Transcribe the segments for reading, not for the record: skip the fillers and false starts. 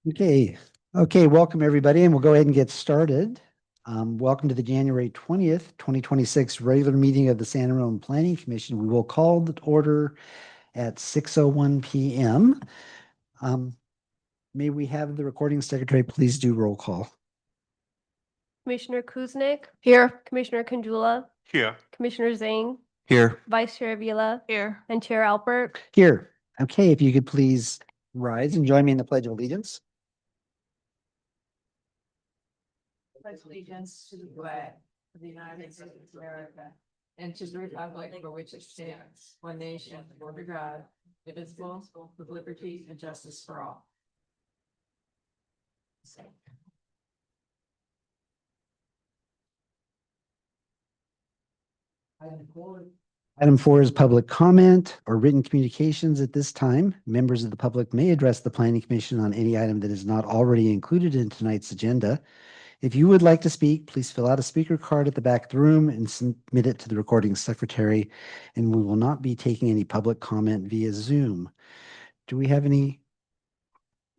Okay, welcome everybody, and we'll go ahead and get started. Welcome to the January 20th, 2026 regular meeting of the San Ramon Planning Commission. We will call the order at 6:01 p.m. May we have the recording secretary please do roll call? Commissioner Kuznick, Here. Commissioner Kanjula, Here. Commissioner Zhang, Here. Vice Chair Avila, Here. and Chair Alpert. Here. Okay, if you could please rise and join me in the Pledge of Allegiance. Pledge allegiance to the flag of the United States of America and to the republic for which it stands, one nation, under God, indivisible, with liberty and justice for all. Item 4 is public comment or written communications. At this time, members of the public may address the Planning Commission on any item that is not already included in tonight's agenda. If you would like to speak, please fill out a speaker card at the back of the room and submit it to the recording secretary, and we will not be taking any public comment via Zoom. Do we have any?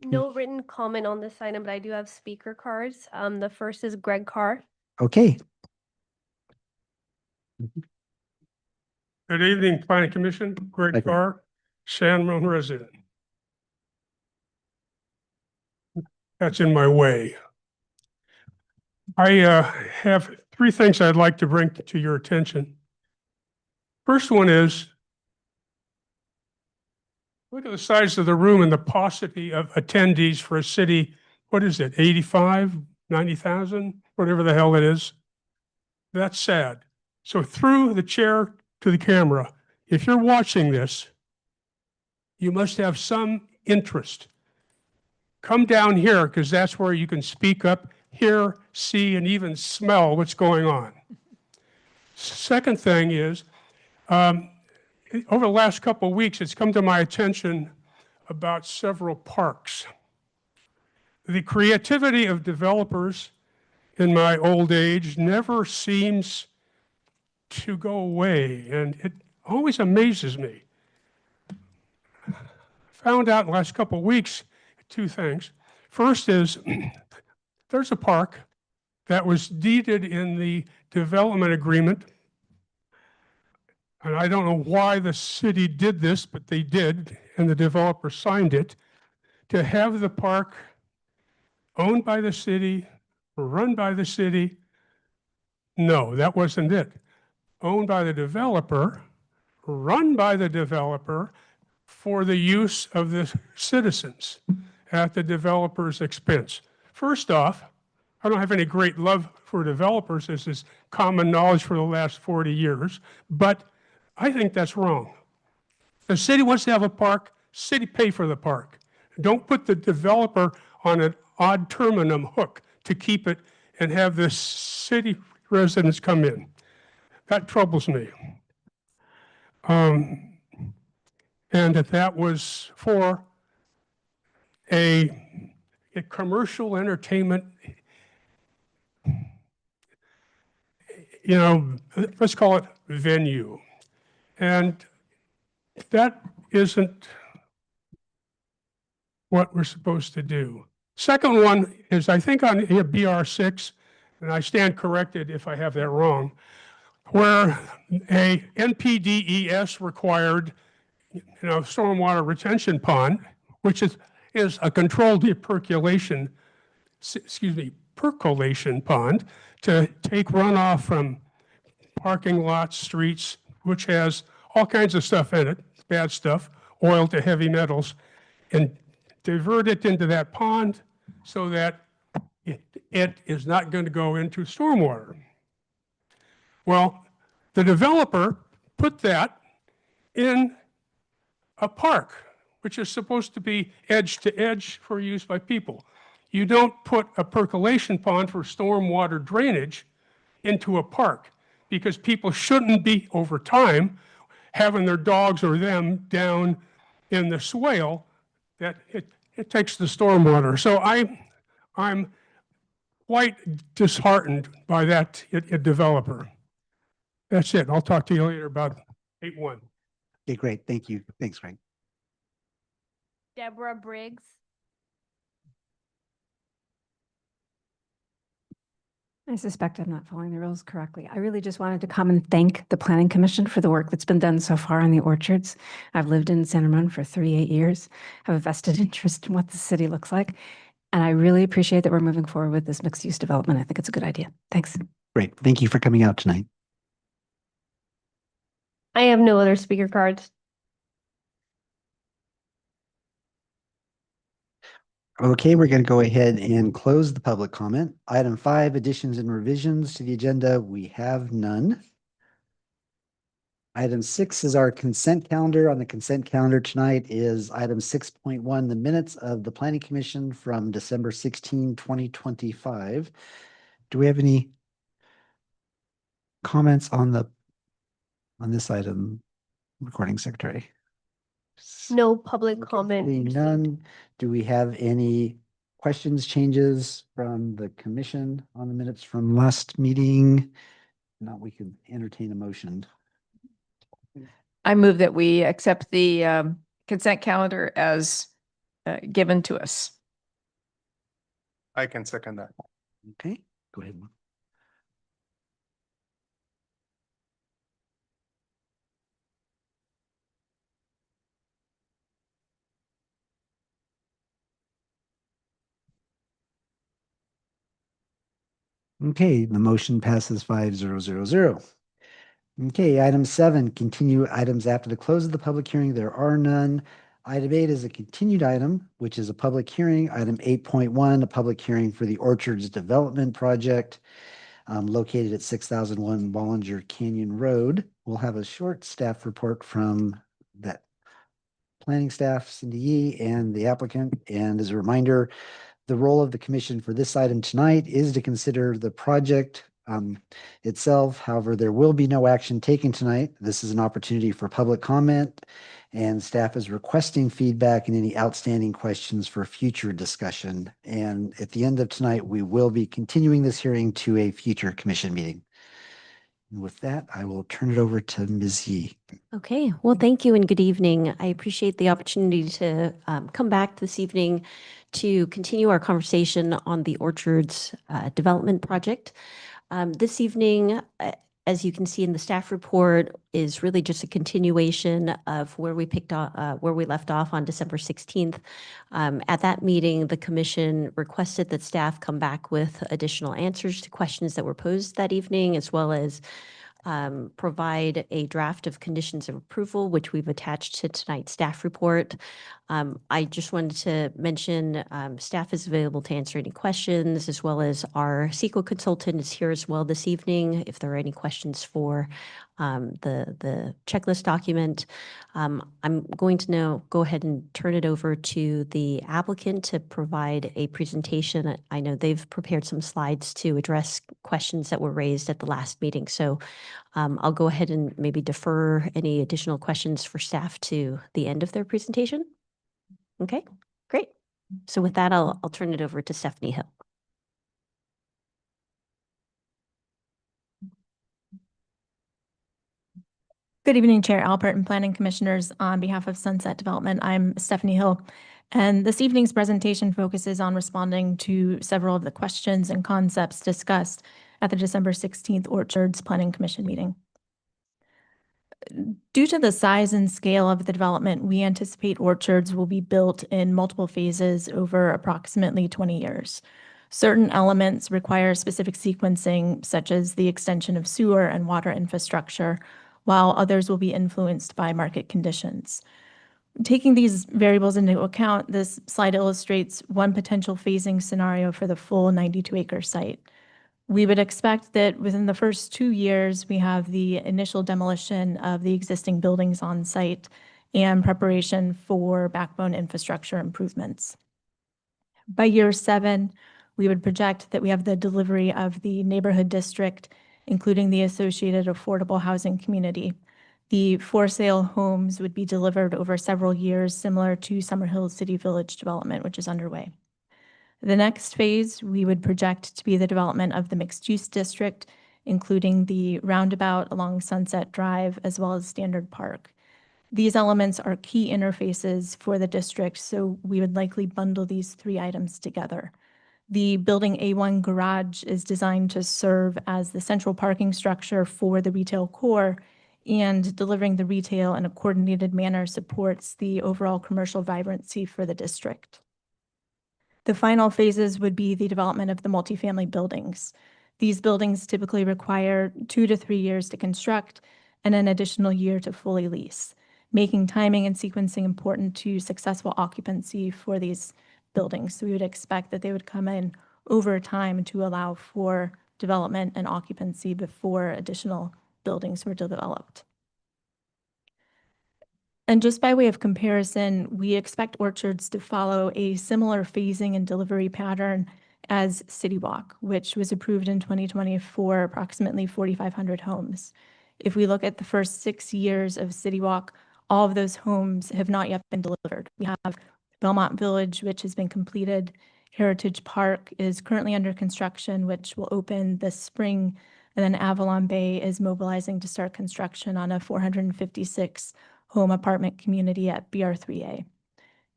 No written comment on this item, but I do have speaker cards. The first is Greg Carr. Okay, Good evening, Planning Commission. Hi, Greg Carr, San Ramon resident. That's in my way. I have three things I'd like to bring to your attention. First one is, look at the size of the room and the paucity of attendees for a city. What is it, 85, 90,000, whatever the hell it is? That's sad. So through the chair to the camera, if you're watching this, you must have some interest. Come down here because that's where you can speak up, hear, see, and even smell what's going on. Second thing is, over the last couple of weeks, it's come to my attention about several parks. The creativity of developers in my old age never seems to go away, and it always amazes me. Found out in the last couple of weeks, two things. First is, there's a park that was deeded in the development agreement, and I don't know why the city did this, but they did, and the developer signed it, to have the park owned by the city, run by the city. No, that wasn't it. Owned by the developer, run by the developer for the use of the citizens at the developer's expense. First off, I don't have any great love for developers. This is common knowledge for the last 40 years, but I think that's wrong. The city wants to have a park, city pay for the park. Don't put the developer on an ad terminum hook to keep it and have the city residents come in. That troubles me. And that was for a commercial entertainment, let's call it venue. And that isn't what we're supposed to do. Second one is, I think on BR6, and I stand corrected if I have that wrong, where a NPDES required, stormwater retention pond, which is a controlled percolation pond to take runoff from parking lots, streets, which has all kinds of stuff in it, bad stuff, oil to heavy metals, and divert it into that pond so that it is not going to go into stormwater. Well, the developer put that in a park, which is supposed to be edge to edge for use by people. You don't put a percolation pond for stormwater drainage into a park because people shouldn't be, over time, having their dogs or them down in the swale that it takes the stormwater. So I'm quite disheartened by that developer. That's it. I'll talk to you later about 8-1. okay, great. Thank you. Thanks, Greg. Deborah Briggs. I suspect I'm not following the rules correctly. I really just wanted to come and thank the Planning Commission for the work that's been done so far in the orchards. I've lived in San Ramon for 38 years, have a vested interest in what the city looks like. And I really appreciate that we're moving forward with this mixed-use development. I think it's a good idea. Thanks. Great. Thank you for coming out tonight. I have no other speaker cards. Okay, we're going to go ahead and close the public comment. Item 5, additions and revisions to the agenda. We have none. Item 6 is our consent calendar. On the consent calendar tonight is item 6.1, the minutes of the Planning Commission from December 16, 2025. Do we have any comments on this item, recording secretary? No public Okay, comment. seeing received. none. Do we have any questions, changes from the commission on the minutes from last meeting? Not, we could entertain a motion. I move that we accept the consent calendar as given to us. I can second that. Okay, go ahead. Okay, the motion passes 5-0-0-0. Okay, item 7, continue items after the close of the public hearing. There are none. Item 8 is a continued item, which is a public hearing. Item 8.1, a public hearing for the Orchards Development Project located at 6001 Bollinger Canyon Road. We'll have a short staff report from that planning staff, Cindy Yee, and the applicant. And as a reminder, the role of the commission for this item tonight is to consider the project itself. However, there will be no action taken tonight. This is an opportunity for public comment, and staff is requesting feedback and any outstanding questions for future discussion. And at the end of tonight, we will be continuing this hearing to a future commission meeting. And with that, I will turn it over to Ms. Yee. Okay, well, thank you and good evening. I appreciate the opportunity to come back this evening to continue our conversation on the Orchards Development Project. This evening, as you can see in the staff report, is really just a continuation of where we where we left off on December 16th. At that meeting, the commission requested that staff come back with additional answers to questions that were posed that evening, as well as provide a draft of conditions of approval, which we've attached to tonight's staff report. I just wanted to mention staff is available to answer any questions, as well as our CEQA consultant is here as well this evening if there are any questions for the checklist document. I'm going to now go ahead and turn it over to the applicant to provide a presentation. I know they've prepared some slides to address questions that were raised at the last meeting. So I'll go ahead and maybe defer any additional questions for staff to the end of their presentation. Okay, great. So with that, I'll turn it over to Stephanie Hill. Good evening, Chair Alpert and Planning Commissioners. On behalf of Sunset Development, I'm Stephanie Hill. And this evening's presentation focuses on responding to several of the questions and concepts discussed at the December 16th Orchards Planning Commission meeting. Due to the size and scale of the development, we anticipate orchards will be built in multiple phases over approximately 20 years. Certain elements require specific sequencing, such as the extension of sewer and water infrastructure, while others will be influenced by market conditions. Taking these variables into account, this slide illustrates one potential phasing scenario for the full 92-acre site. We would expect that within the first 2 years, we have the initial demolition of the existing buildings on site and preparation for backbone infrastructure improvements. By year 7, we would project that we have the delivery of the neighborhood district, including the associated affordable housing community. The for-sale homes would be delivered over several years, similar to Summerhill City Village development, which is underway. The next phase, we would project to be the development of the mixed-use district, including the roundabout along Sunset Drive, as well as Standard Park. These elements are key interfaces for the district, so we would likely bundle these 3 items together. The Building A1 garage is designed to serve as the central parking structure for the retail core, and delivering the retail in a coordinated manner supports the overall commercial vibrancy for the district. The final phases would be the development of the multifamily buildings. These buildings typically require 2 to 3 years to construct and an additional year to fully lease, making timing and sequencing important to successful occupancy for these buildings. So we would expect that they would come in over time to allow for development and occupancy before additional buildings were developed. And just by way of comparison, we expect Orchards to follow a similar phasing and delivery pattern as City Walk, which was approved in 2020 for approximately 4,500 homes. If we look at the first 6 years of City Walk, all of those homes have not yet been delivered. We have Belmont Village, which has been completed. Heritage Park is currently under construction, which will open this spring. And then Avalon Bay is mobilizing to start construction on a 456 home apartment community at BR3A.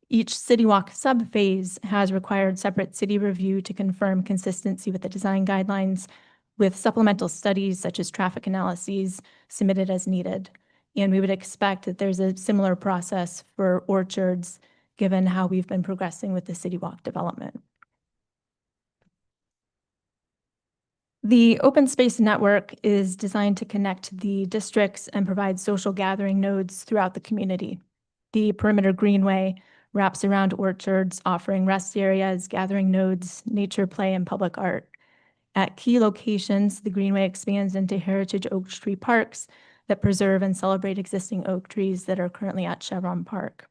Each City Walk sub-phase has required separate city review to confirm consistency with the design guidelines, with supplemental studies such as traffic analyses submitted as needed. And we would expect that there's a similar process for Orchards, given how we've been progressing with the City Walk development. The open space network is designed to connect the districts and provide social gathering nodes throughout the community. The perimeter greenway wraps around Orchards, offering rest areas, gathering nodes, nature play, and public art. At key locations, the greenway expands into heritage oak tree parks that preserve and celebrate existing oak trees that are currently at Chevron Park.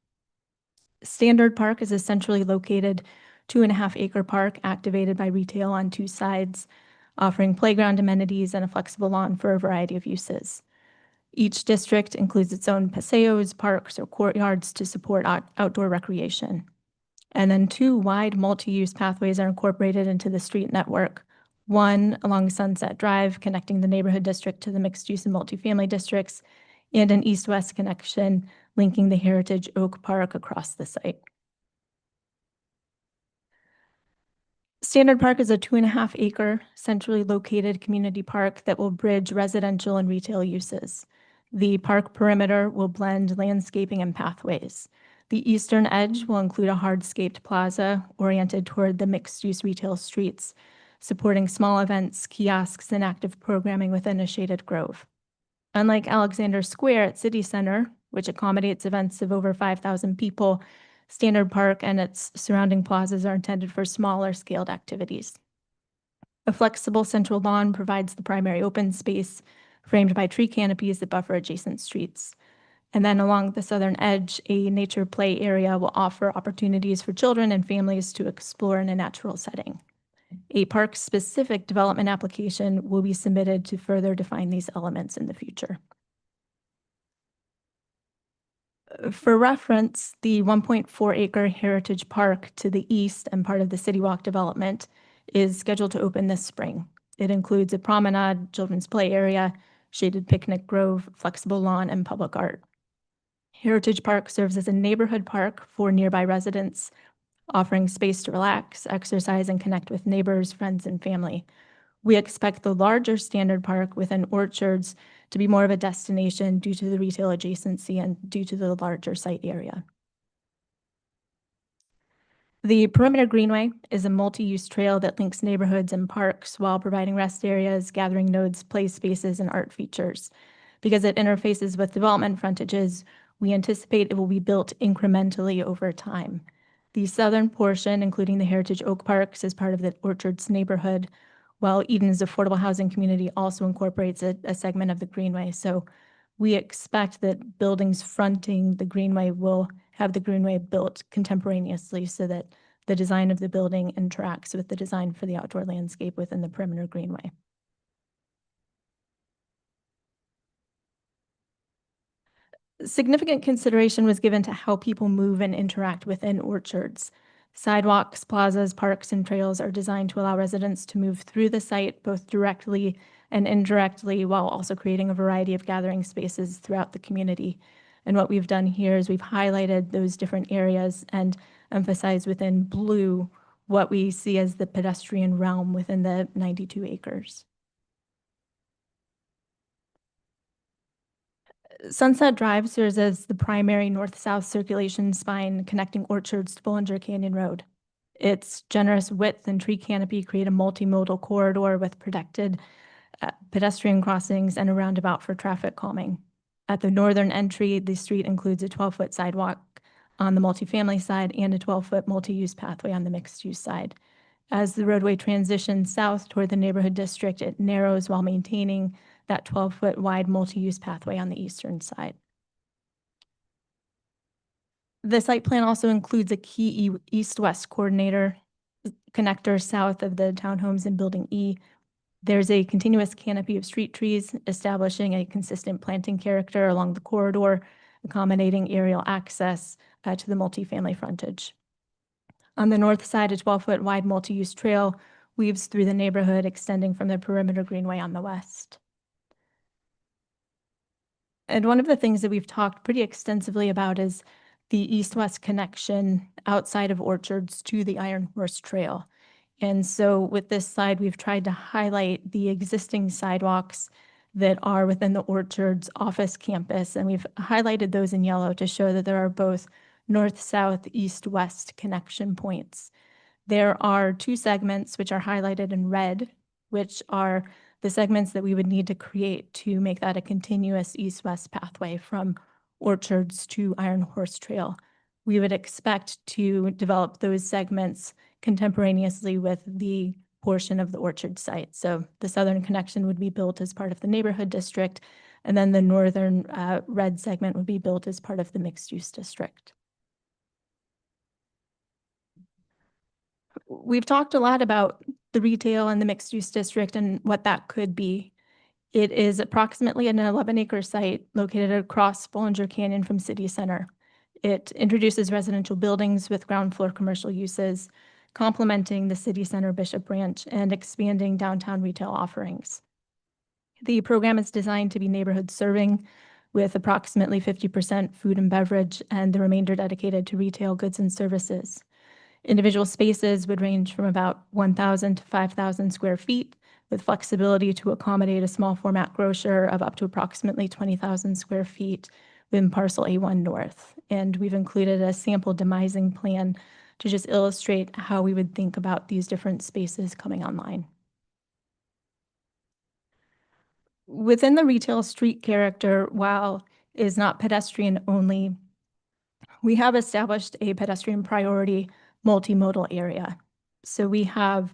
Standard Park is a centrally located 2.5-acre park activated by retail on 2 sides, offering playground amenities and a flexible lawn for a variety of uses. Each district includes its own paseos, parks, or courtyards to support outdoor recreation. And then 2 wide multi-use pathways are incorporated into the street network. One along Sunset Drive, connecting the neighborhood district to the mixed-use and multifamily districts, and an east-west connection linking the Heritage Oak Park across the site. Standard Park is a 2.5-acre centrally located community park that will bridge residential and retail uses. The park perimeter will blend landscaping and pathways. The eastern edge will include a hardscaped plaza oriented toward the mixed-use retail streets, supporting small events, kiosks, and active programming within a shaded grove. Unlike Alexander Square at City Center, which accommodates events of over 5,000 people, Standard Park and its surrounding plazas are intended for smaller scaled activities. A flexible central lawn provides the primary open space, framed by tree canopies that buffer adjacent streets. And then along the southern edge, a nature play area will offer opportunities for children and families to explore in a natural setting. A park-specific development application will be submitted to further define these elements in the future. For reference, the 1.4-acre Heritage Park to the east and part of the City Walk development is scheduled to open this spring. It includes a promenade, children's play area, shaded picnic grove, flexible lawn, and public art. Heritage Park serves as a neighborhood park for nearby residents, offering space to relax, exercise, and connect with neighbors, friends, and family. We expect the larger Standard Park within Orchards to be more of a destination due to the retail adjacency and due to the larger site area. The Perimeter Greenway is a multi-use trail that links neighborhoods and parks while providing rest areas, gathering nodes, play spaces, and art features. Because it interfaces with development frontages, we anticipate it will be built incrementally over time. The southern portion, including the Heritage Oak Parks, is part of the Orchards neighborhood, while Eden's affordable housing community also incorporates a segment of the Greenway. So we expect that buildings fronting the Greenway will have the Greenway built contemporaneously so that the design of the building interacts with the design for the outdoor landscape within the Perimeter Greenway. Significant consideration was given to how people move and interact within Orchards. Sidewalks, plazas, parks, and trails are designed to allow residents to move through the site both directly and indirectly, while also creating a variety of gathering spaces throughout the community. And what we've done here is we've highlighted those different areas and emphasized within blue what we see as the pedestrian realm within the 92 acres. Sunset Drive serves as the primary north-south circulation spine connecting Orchards to Bollinger Canyon Road. Its generous width and tree canopy create a multimodal corridor with protected pedestrian crossings and a roundabout for traffic calming. At the northern entry, the street includes a 12-foot sidewalk on the multifamily side and a 12-foot multi-use pathway on the mixed-use side. As the roadway transitions south toward the neighborhood district, it narrows while maintaining that 12-foot wide multi-use pathway on the eastern side. The site plan also includes a key east-west coordinator connector south of the townhomes in Building E. There's a continuous canopy of street trees, establishing a consistent planting character along the corridor, accommodating aerial access to the multifamily frontage. On the north side, a 12-foot wide multi-use trail weaves through the neighborhood, extending from the perimeter greenway on the west. And one of the things that we've talked pretty extensively about is the east-west connection outside of Orchards to the Iron Horse Trail. And so with this slide, we've tried to highlight the existing sidewalks that are within the Orchards office campus, and we've highlighted those in yellow to show that there are both north, south, east, west connection points. There are two segments which are highlighted in red, which are the segments that we would need to create to make that a continuous east-west pathway from Orchards to Iron Horse Trail. We would expect to develop those segments contemporaneously with the portion of the Orchard site. So the southern connection would be built as part of the neighborhood district, and then the northern red segment would be built as part of the mixed-use district. We've talked a lot about the retail and the mixed-use district and what that could be. It is approximately an 11-acre site located across Bollinger Canyon from City Center. It introduces residential buildings with ground floor commercial uses, complementing the City Center Bishop Branch and expanding downtown retail offerings. The program is designed to be neighborhood serving, with approximately 50% food and beverage and the remainder dedicated to retail goods and services. Individual spaces would range from about 1,000 to 5,000 square feet, with flexibility to accommodate a small format grocer of up to approximately 20,000 square feet within parcel A1 North. And we've included a sample demising plan to just illustrate how we would think about these different spaces coming online. Within the retail street character, while it is not pedestrian only, we have established a pedestrian priority multimodal area. So we have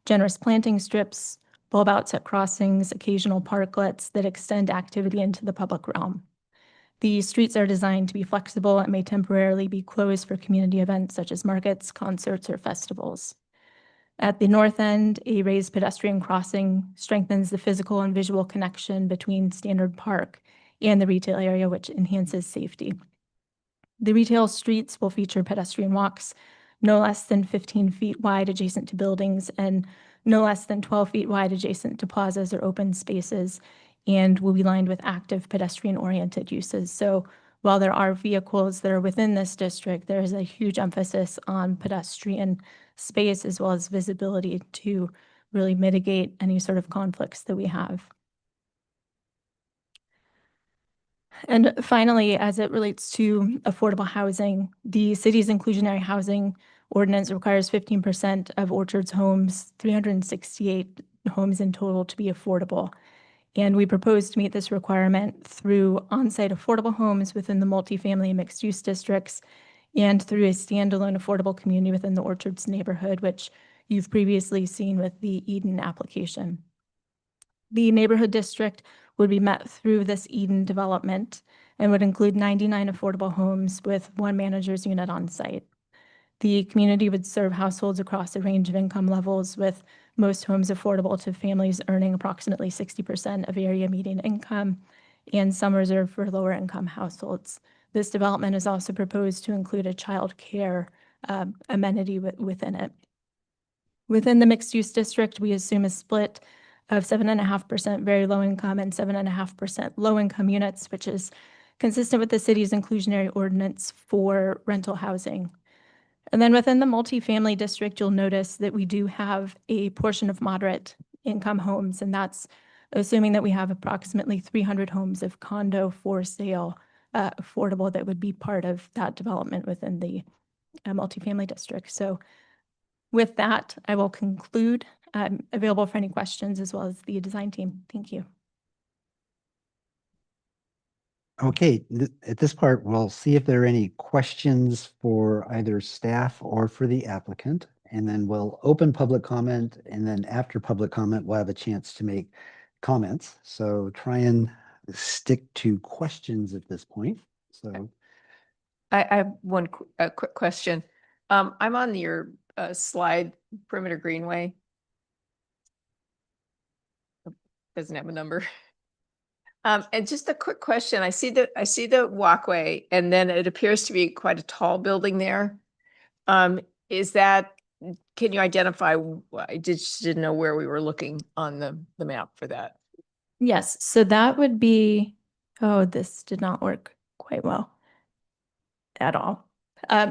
generous planting strips, bulb outs at crossings, occasional parklets that extend activity into the public realm. The streets are designed to be flexible and may temporarily be closed for community events such as markets, concerts, or festivals. At the north end, a raised pedestrian crossing strengthens the physical and visual connection between Standard Park and the retail area, which enhances safety. The retail streets will feature pedestrian walks no less than 15 feet wide adjacent to buildings and no less than 12 feet wide adjacent to plazas or open spaces, and will be lined with active pedestrian-oriented uses. So while there are vehicles that are within this district, there is a huge emphasis on pedestrian space as well as visibility to really mitigate any sort of conflicts that we have. And finally, as it relates to affordable housing, the city's inclusionary housing ordinance requires 15% of Orchard's homes, 368 homes in total, to be affordable. And we propose to meet this requirement through on-site affordable homes within the multifamily and mixed-use districts and through a standalone affordable community within the Orchards neighborhood, which you've previously seen with the Eden application. The neighborhood district would be met through this Eden development and would include 99 affordable homes with one manager's unit on site. The community would serve households across a range of income levels, with most homes affordable to families earning approximately 60% of area median income, and some reserved for lower income households. This development is also proposed to include a child care amenity within it. Within the mixed use district, we assume a split of 7.5% very low income and 7.5% low income units, which is consistent with the city's inclusionary ordinance for rental housing. And then within the multifamily district, you'll notice that we do have a portion of moderate income homes, and that's assuming that we have approximately 300 homes of condo for sale, affordable, that would be part of that development within the multifamily district. So with that, I will conclude. I'm available for any questions as well as the design team. Thank you. Okay, at this part, we'll see if there are any questions for either staff or for the applicant. And then we'll open public comment, and then after public comment, we'll have a chance to make comments. So try and stick to questions at this point. So I have one quick question. I'm on your slide, perimeter greenway. Doesn't have a number. And just a quick question. I see the walkway, and then it appears to be quite a tall building there. Is that, can you identify? I just didn't know where we were looking on the map for that. Yes, so that would be, oh, this did not work quite well at all.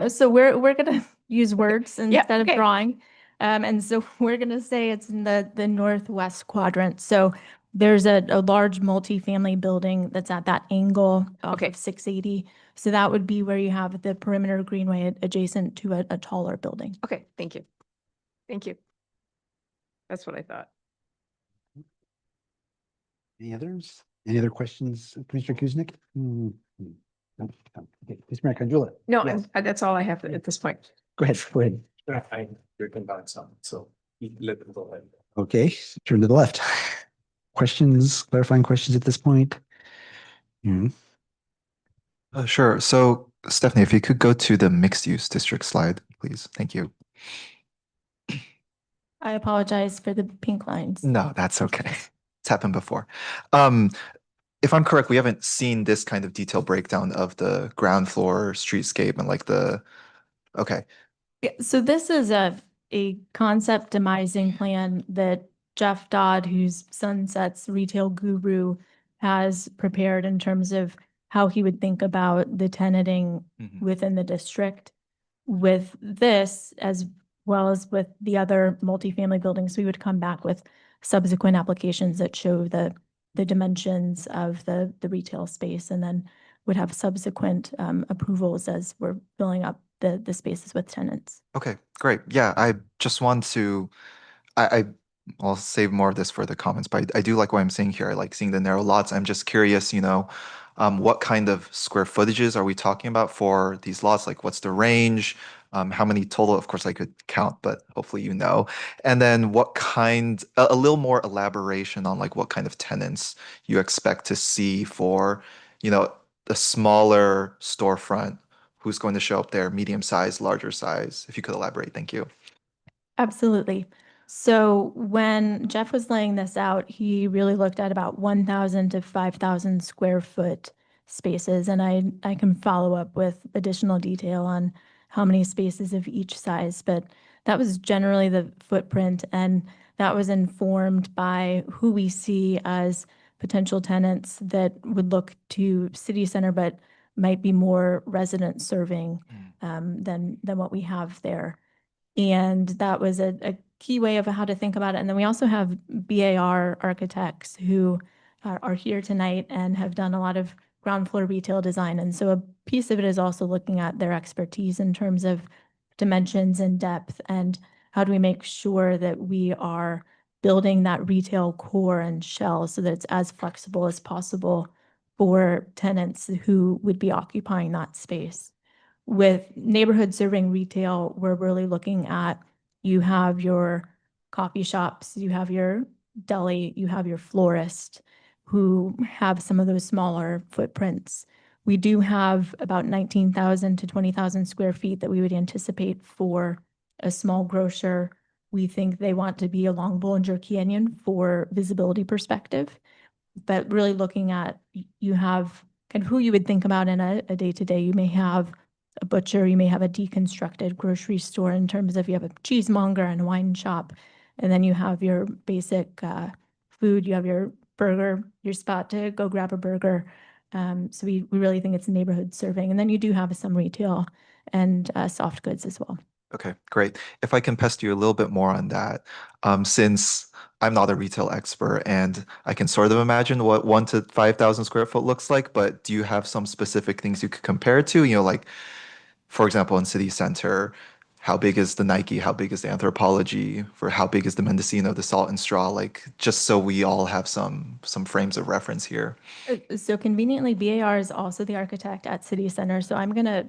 So we're gonna use words Yeah, instead of okay. drawing. And so we're gonna say it's in the northwest quadrant. So there's a large multifamily building that's at that angle off Okay. of 680. So that would be where you have the perimeter greenway adjacent to a taller building. Okay, thank you. Thank you. That's what I thought. any others? Any other questions, Commissioner Kuznick? No? Okay, Commissioner Conjula. No, Yes. that's all I have at this point. Go ahead, go ahead. I written back some, so let it go ahead. Okay, turn to the left. Questions, clarifying questions at this point? Hmm. Sure. So Stephanie, if you could go to the mixed use district slide, please. Thank you. I apologize for the pink lines. No, that's okay. It's happened before. If I'm correct, we haven't seen this kind of detailed breakdown of the ground floor streetscape and like okay. Yeah, so this is a concept demising plan that Jeff Dodd, who's Sunset's retail guru, has prepared in terms of how he would think about the tenanting Mhm. within the district. With this, as well as with the other multifamily buildings, we would come back with subsequent applications that show the dimensions of the retail space, and then would have subsequent approvals as we're filling up the spaces with tenants. Okay, great. Yeah, I just want to, I'll save more of this for the comments, but I do like what I'm seeing here. I like seeing the narrow lots. I'm just curious, what kind of square footages are we talking about for these lots? Like what's the range? How many total? Of course, I could count, but hopefully you know. And then what kind, a little more elaboration on like what kind of tenants you expect to see for, the smaller storefront, who's going to show up there, medium size, larger size? If you could elaborate, thank you. Absolutely. So when Jeff was laying this out, he really looked at about 1,000 to 5,000 square foot spaces. And I can follow up with additional detail on how many spaces of each size, but that was generally the footprint. And that was informed by who we see as potential tenants that would look to city center, but might be more resident serving than what we have there. And that was a key way of how to think about it. And then we also have BAR architects who are here tonight and have done a lot of ground floor retail design. And so a piece of it is also looking at their expertise in terms of dimensions and depth, and how do we make sure that we are building that retail core and shell so that it's as flexible as possible for tenants who would be occupying that space. With neighborhood serving retail, we're really looking at, you have your coffee shops, you have your deli, you have your florist who have some of those smaller footprints. We do have about 19,000 to 20,000 square feet that we would anticipate for a small grocer. We think they want to be along Bollinger Canyon for visibility perspective, but really looking at, you have kind of who you would think about in a day-to-day. You may have a butcher, you may have a deconstructed grocery store in terms of you have a cheesemonger and a wine shop, and then you have your basic food, you have your burger, your spot to go grab a burger. So we really think it's neighborhood serving. And then you do have some retail and soft goods as well. Okay, great. If I can pester you a little bit more on that, since I'm not a retail expert and I can sort of imagine what 1 to 5,000 square foot looks like, but do you have some specific things you could compare it to? You know, like, for example, in city center, how big is the Nike? How big is the Anthropologie? For how big is the Mendocino, the Salt and Straw? Like, just so we all have some frames of reference here. So conveniently, BAR is also the architect at City Center, so I'm going to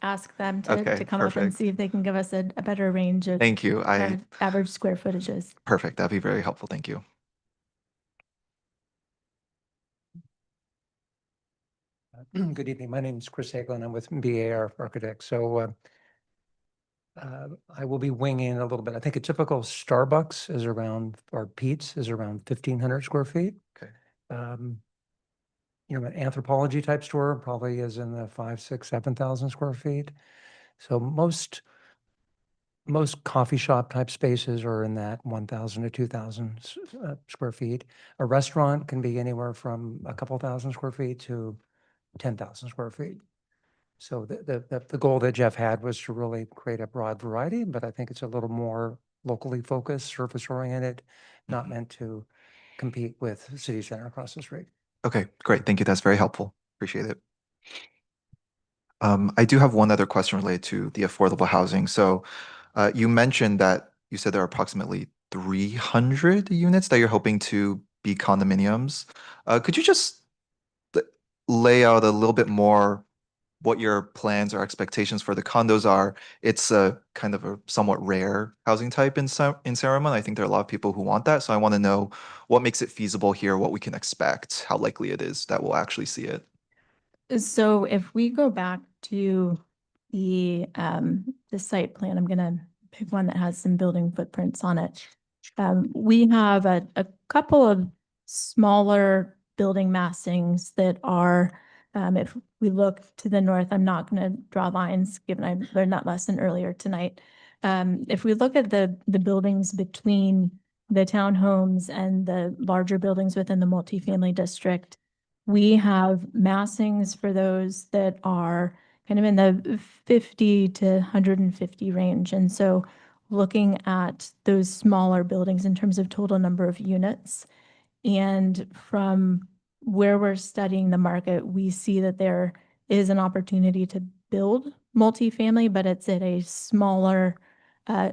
ask them to Okay, come up and perfect. see if they can give us a better range of Thank you. average square footages. Perfect. That'd be very helpful. Thank you. Good evening. My name is Chris Hagelin. I'm with BAR Architects. So I will be winging a little bit. I think a typical Starbucks is around, or Pete's is around 1,500 square feet. Okay. You know, an Anthropologie type store probably is in the 5, 6, 7,000 square feet. So most coffee shop type spaces are in that 1,000 to 2,000 square feet. A restaurant can be anywhere from a couple thousand square feet to 10,000 square feet. So the goal that Jeff had was to really create a broad variety, but I think it's a little more locally focused, surface oriented, not meant to compete with City Center across the street. Okay, great. Thank you. That's very helpful. Appreciate it. I do have one other question related to the affordable housing. So you mentioned that you said there are approximately 300 units that you're hoping to be condominiums. Could you just lay out a little bit more what your plans or expectations for the condos are? It's a kind of a somewhat rare housing type in San Ramon. I think there are a lot of people who want that. So I want to know what makes it feasible here, what we can expect, how likely it is that we'll actually see it. So if we go back to the site plan, I'm gonna pick one that has some building footprints on it. We have a couple of smaller building massings that are, if we look to the north, I'm not gonna draw lines, given I learned that lesson earlier tonight. If we look at the buildings between the townhomes and the larger buildings within the multifamily district, we have massings for those that are kind of in the 50 to 150 range. And so looking at those smaller buildings in terms of total number of units, and from where we're studying the market, we see that there is an opportunity to build multifamily, but it's at a smaller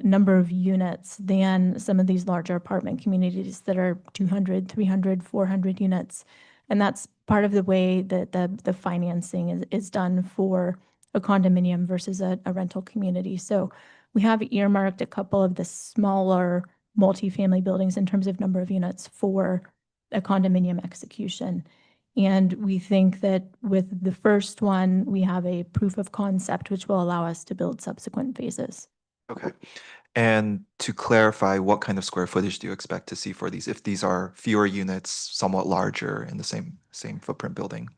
number of units than some of these larger apartment communities that are 200, 300, 400 units. And that's part of the way that the financing is done for a condominium versus a rental community. So we have earmarked a couple of the smaller multifamily buildings in terms of number of units for a condominium execution. And we think that with the first one, we have a proof of concept, which will allow us to build subsequent phases. Okay. And to clarify, what kind of square footage do you expect to see for these, if these are fewer units, somewhat larger in the same footprint building?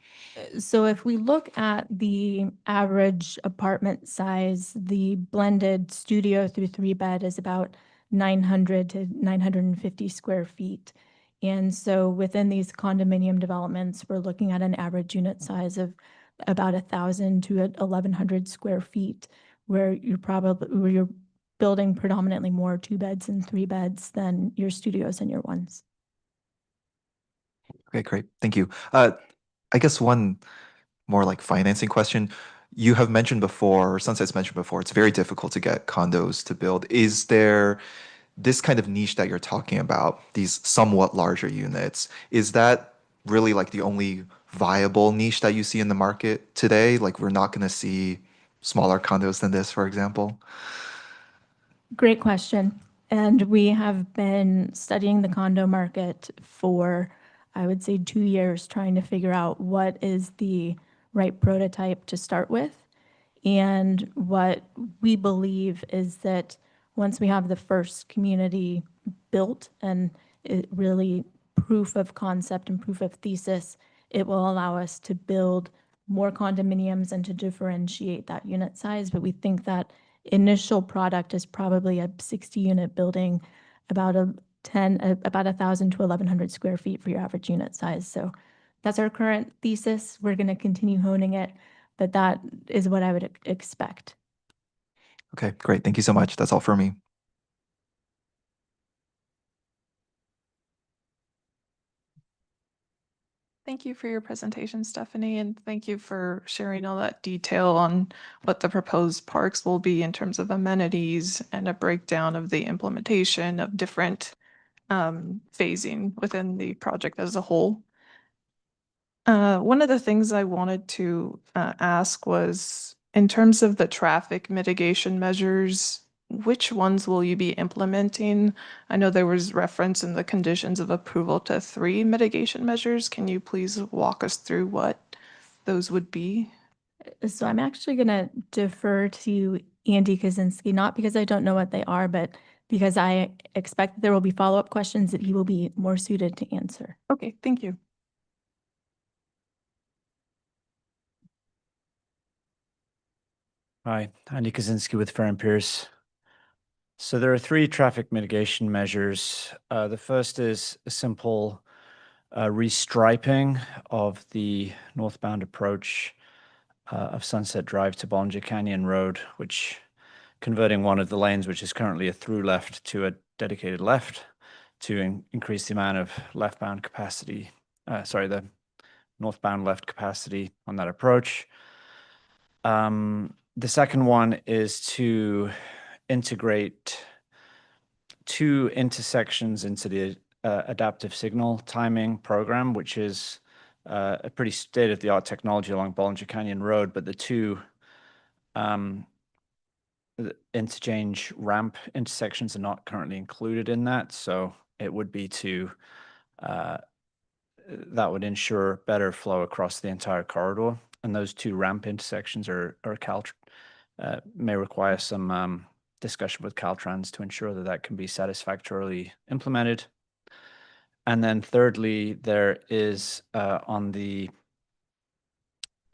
So if we look at the average apartment size, the blended studio through 3-bed is about 900 to 950 square feet. And so within these condominium developments, we're looking at an average unit size of about 1,000 to 1,100 square feet, where you're building predominantly more 2-beds and 3-beds than your studios and your ones. Okay, great. Thank you. I guess one more like financing question. You have mentioned before, or Sunset's mentioned before, it's very difficult to get condos to build. Is there this kind of niche that you're talking about, these somewhat larger units, is that really like the only viable niche that you see in the market today? Like we're not going to see smaller condos than this, for example? Great question. And we have been studying the condo market for, I would say, 2 years, trying to figure out what is the right prototype to start with. And what we believe is that once we have the first community built and it really proof of concept and proof of thesis, it will allow us to build more condominiums and to differentiate that unit size. But we think that initial product is probably a 60-unit building, about 1,000 to 1,100 square feet for your average unit size. So that's our current thesis. We're going to continue honing it, but that is what I would expect. Okay, great. Thank you so much. That's all for me. Thank you for your presentation, Stephanie, and thank you for sharing all that detail on what the proposed parks will be in terms of amenities and a breakdown of the implementation of different phasing within the project as a whole. One of the things I wanted to ask was, in terms of the traffic mitigation measures, which ones will you be implementing? I know there was reference in the conditions of approval to 3 mitigation measures. Can you please walk us through what those would be? So I'm actually going to defer to Andy Kaczynski, not because I don't know what they are, but because I expect that there will be follow-up questions that he will be more suited to answer. Okay, thank you. Hi, Andy Kaczynski with Farron Pierce. So there are 3 traffic mitigation measures. The first is a simple restriping of the northbound approach of Sunset Drive to Bollinger Canyon Road, which converting one of the lanes, which is currently a through left, to a dedicated left to increase the amount of left-bound capacity, the northbound left capacity on that approach. The second one is to integrate 2 intersections into the adaptive signal timing program, which is a pretty state-of-the-art technology along Bollinger Canyon Road, but the 2 interchange ramp intersections are not currently included in that. So it would be to, that would ensure better flow across the entire corridor. And those 2 ramp intersections may require some discussion with Caltrans to ensure that that can be satisfactorily implemented. And then thirdly, there is on the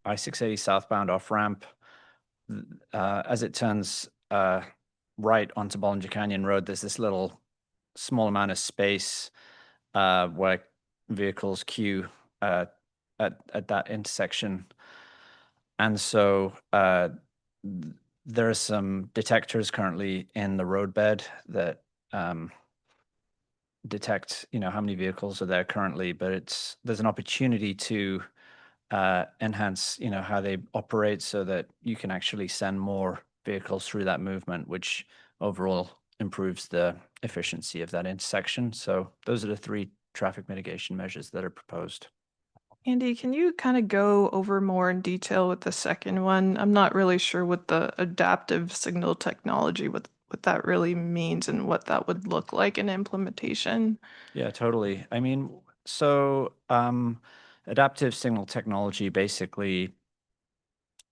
I-680 southbound off-ramp, as it turns right onto Bollinger Canyon Road, there's this little small amount of space where vehicles queue at that intersection. And so there are some detectors currently in the roadbed that detect, how many vehicles are there currently, but there's an opportunity to enhance, how they operate so that you can actually send more vehicles through that movement, which overall improves the efficiency of that intersection. So those are the 3 traffic mitigation measures that are proposed. Andy, can you kind of go over more in detail with the second one? I'm not really sure what the adaptive signal technology, what that really means and what that would look like in implementation. Yeah, totally. I mean, so adaptive signal technology basically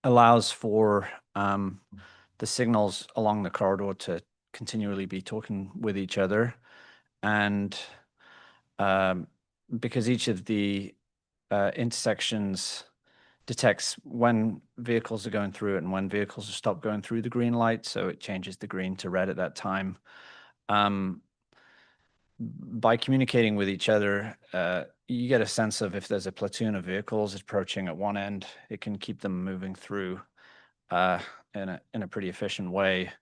allows for the signals along the corridor to continually be talking with each other. And because each of the intersections detects when vehicles are going through it and when vehicles are stopped going through the green light, so it changes the green to red at that time. By communicating with each other, you get a sense of if there's a platoon of vehicles approaching at one end, it can keep them moving through in a pretty efficient way.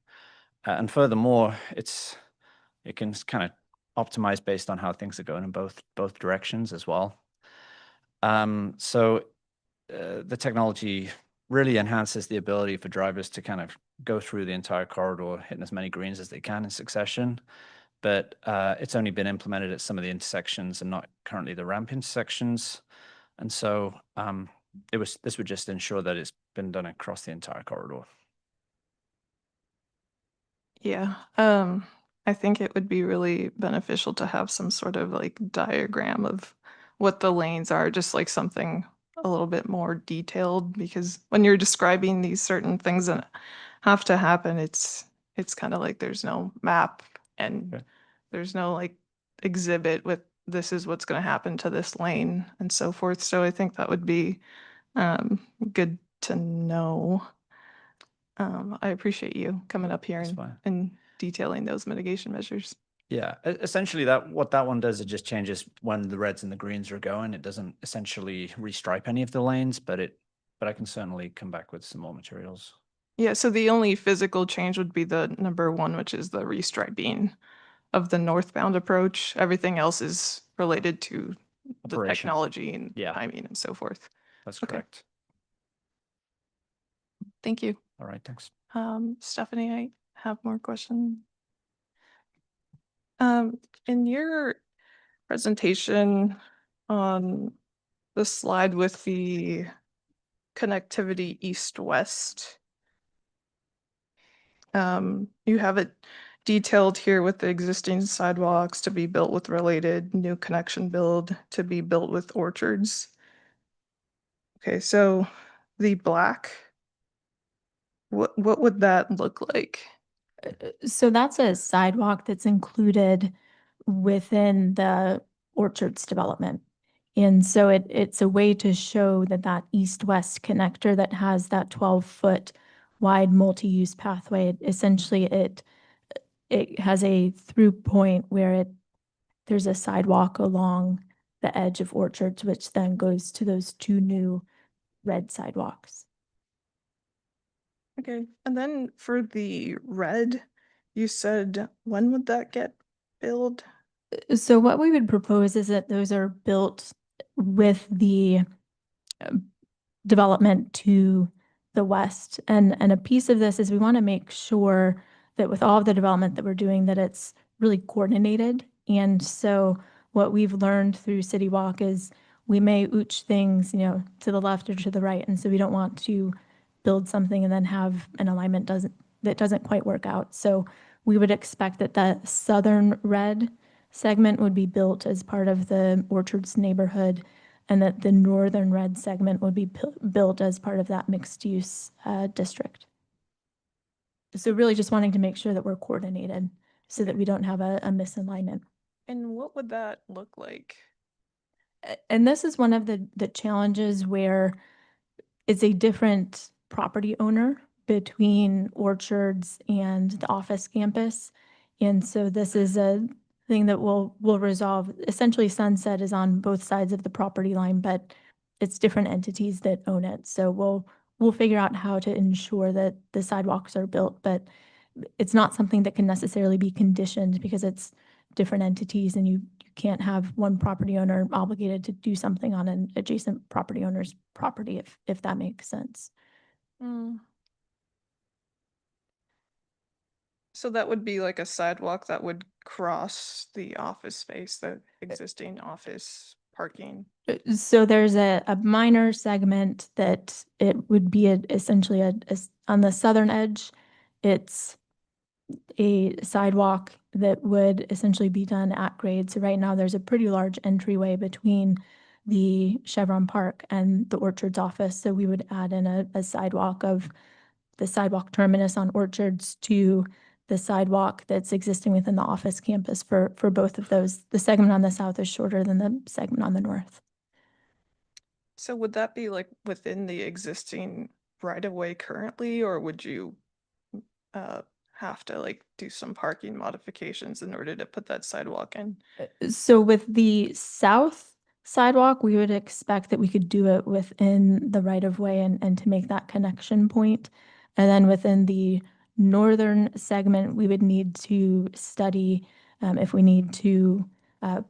And furthermore, it can kind of optimize based on how things are going in both directions as well. So the technology really enhances the ability for drivers to kind of go through the entire corridor, hitting as many greens as they can in succession. But it's only been implemented at some of the intersections and not currently the ramp intersections. And so this would just ensure that it's been done across the entire corridor. Yeah, I think it would be really beneficial to have some sort of like diagram of what the lanes are, just like something a little bit more detailed, because when you're describing these certain things that have to happen, it's kind of like there's no map and Okay. there's no like exhibit with this is what's going to happen to this lane and so forth. So I think that would be good to know. I appreciate you coming up here That's fine. and detailing those mitigation measures. Yeah, essentially what that one does, it just changes when the reds and the greens are going. It doesn't essentially restripe any of the lanes, but I can certainly come back with some more materials. Yeah, so the only physical change would be the number one, which is the restriping of the northbound approach. Everything else is related to the Operation. technology and Yeah. timing and so forth. That's Okay. correct. Thank you. All right, thanks. Stephanie, I have more questions. In your presentation on the slide with the connectivity east-west, you have it detailed here with the existing sidewalks to be built with related, new connection build to be built with orchards. Okay, so the black, what would that look like? So that's a sidewalk that's included within the Orchards development. And so it's a way to show that that east-west connector that has that 12-foot wide multi-use pathway, essentially it has a through point where there's a sidewalk along the edge of Orchards, which then goes to those two new red sidewalks. Okay, and then for the red, you said, when would that get built? So what we would propose is that those are built with the development to the west. And a piece of this is we want to make sure that with all of the development that we're doing, that it's really coordinated. And so what we've learned through City Walk is we may ooch things, to the left or to the right. And so we don't want to build something and then have an alignment that doesn't quite work out. So we would expect that the southern red segment would be built as part of the Orchards neighborhood, and that the northern red segment would be built as part of that mixed-use district. So really just wanting to make sure that we're coordinated so that we don't have a misalignment. And what would that look like? And this is one of the challenges where it's a different property owner between Orchards and the office campus. And so this is a thing that we'll resolve. Essentially, Sunset is on both sides of the property line, but it's different entities that own it. So we'll figure out how to ensure that the sidewalks are built, but it's not something that can necessarily be conditioned because it's different entities and you can't have one property owner obligated to do something on an adjacent property owner's property, if that makes sense. So that would be like a sidewalk that would cross the office space, the existing office parking. So there's a minor segment that it would be essentially on the southern edge. It's a sidewalk that would essentially be done at grade. So right now there's a pretty large entryway between the Chevron Park and the Orchards office. So we would add in a sidewalk of the sidewalk terminus on Orchards to the sidewalk that's existing within the office campus for both of those. The segment on the south is shorter than the segment on the north. So would that be like within the existing right of way currently, or would you have to like do some parking modifications in order to put that sidewalk in? So with the south sidewalk, we would expect that we could do it within the right of way and to make that connection point. And then within the northern segment, we would need to study if we need to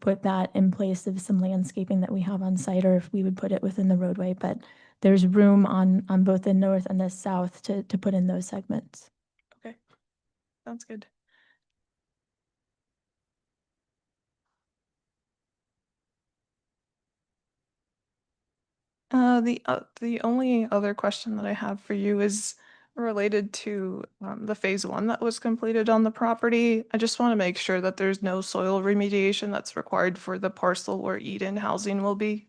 put that in place of some landscaping that we have on site, or if we would put it within the roadway. But there's room on both the north and the south to put in those segments. Okay, sounds good. The only other question that I have for you is related to the phase one that was completed on the property. I just want to make sure that there's no soil remediation that's required for the parcel where Eden housing will be.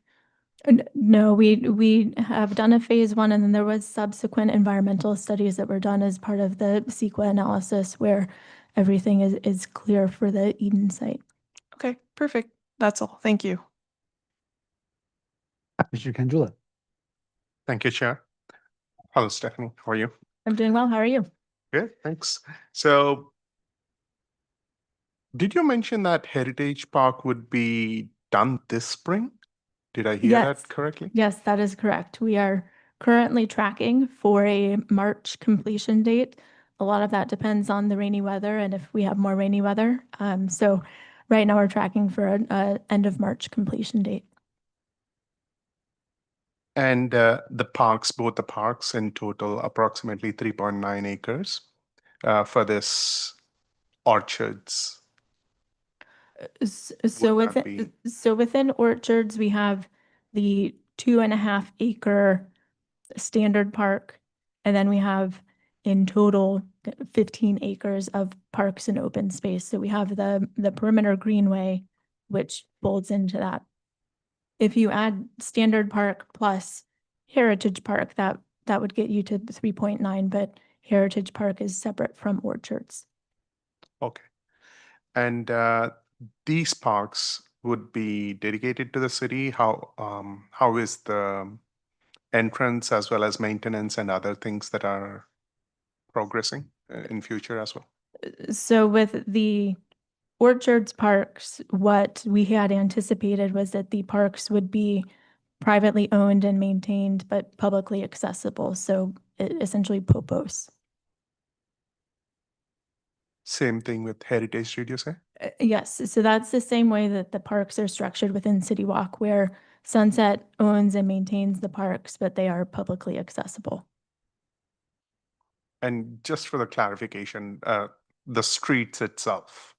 No, we have done a phase one, and then there was subsequent environmental studies that were done as part of the CEQA analysis where everything is clear for the Eden site. Okay, perfect. That's all. Thank you. Mr. Kanjula. Thank you, Chair. Hello, Stephanie. How are you? I'm doing well. How are you? Good, thanks. So, did you mention that Heritage Park would be done this spring? Did I hear Yes. that correctly? Yes, that is correct. We are currently tracking for a March completion date. A lot of that depends on the rainy weather and if we have more rainy weather. So right now we're tracking for a end of March completion date. And the parks, both the parks in total, approximately 3.9 acres for this orchards. So Would that be- within orchards, we have the 2.5 acre standard park. And then we have in total 15 acres of parks and open space. So we have the perimeter greenway, which folds into that. If you add standard park plus heritage park, that would get you to the 3.9, but heritage park is separate from orchards. Okay. And these parks would be dedicated to the city. How is the entrance as well as maintenance and other things that are progressing in future as well? So with the orchards parks, what we had anticipated was that the parks would be privately owned and maintained, but publicly accessible. So essentially popos. Same thing with Heritage, did you say? Yes, so that's the same way that the parks are structured within City Walk, where Sunset owns and maintains the parks, but they are publicly accessible. And just for the clarification, the streets itself.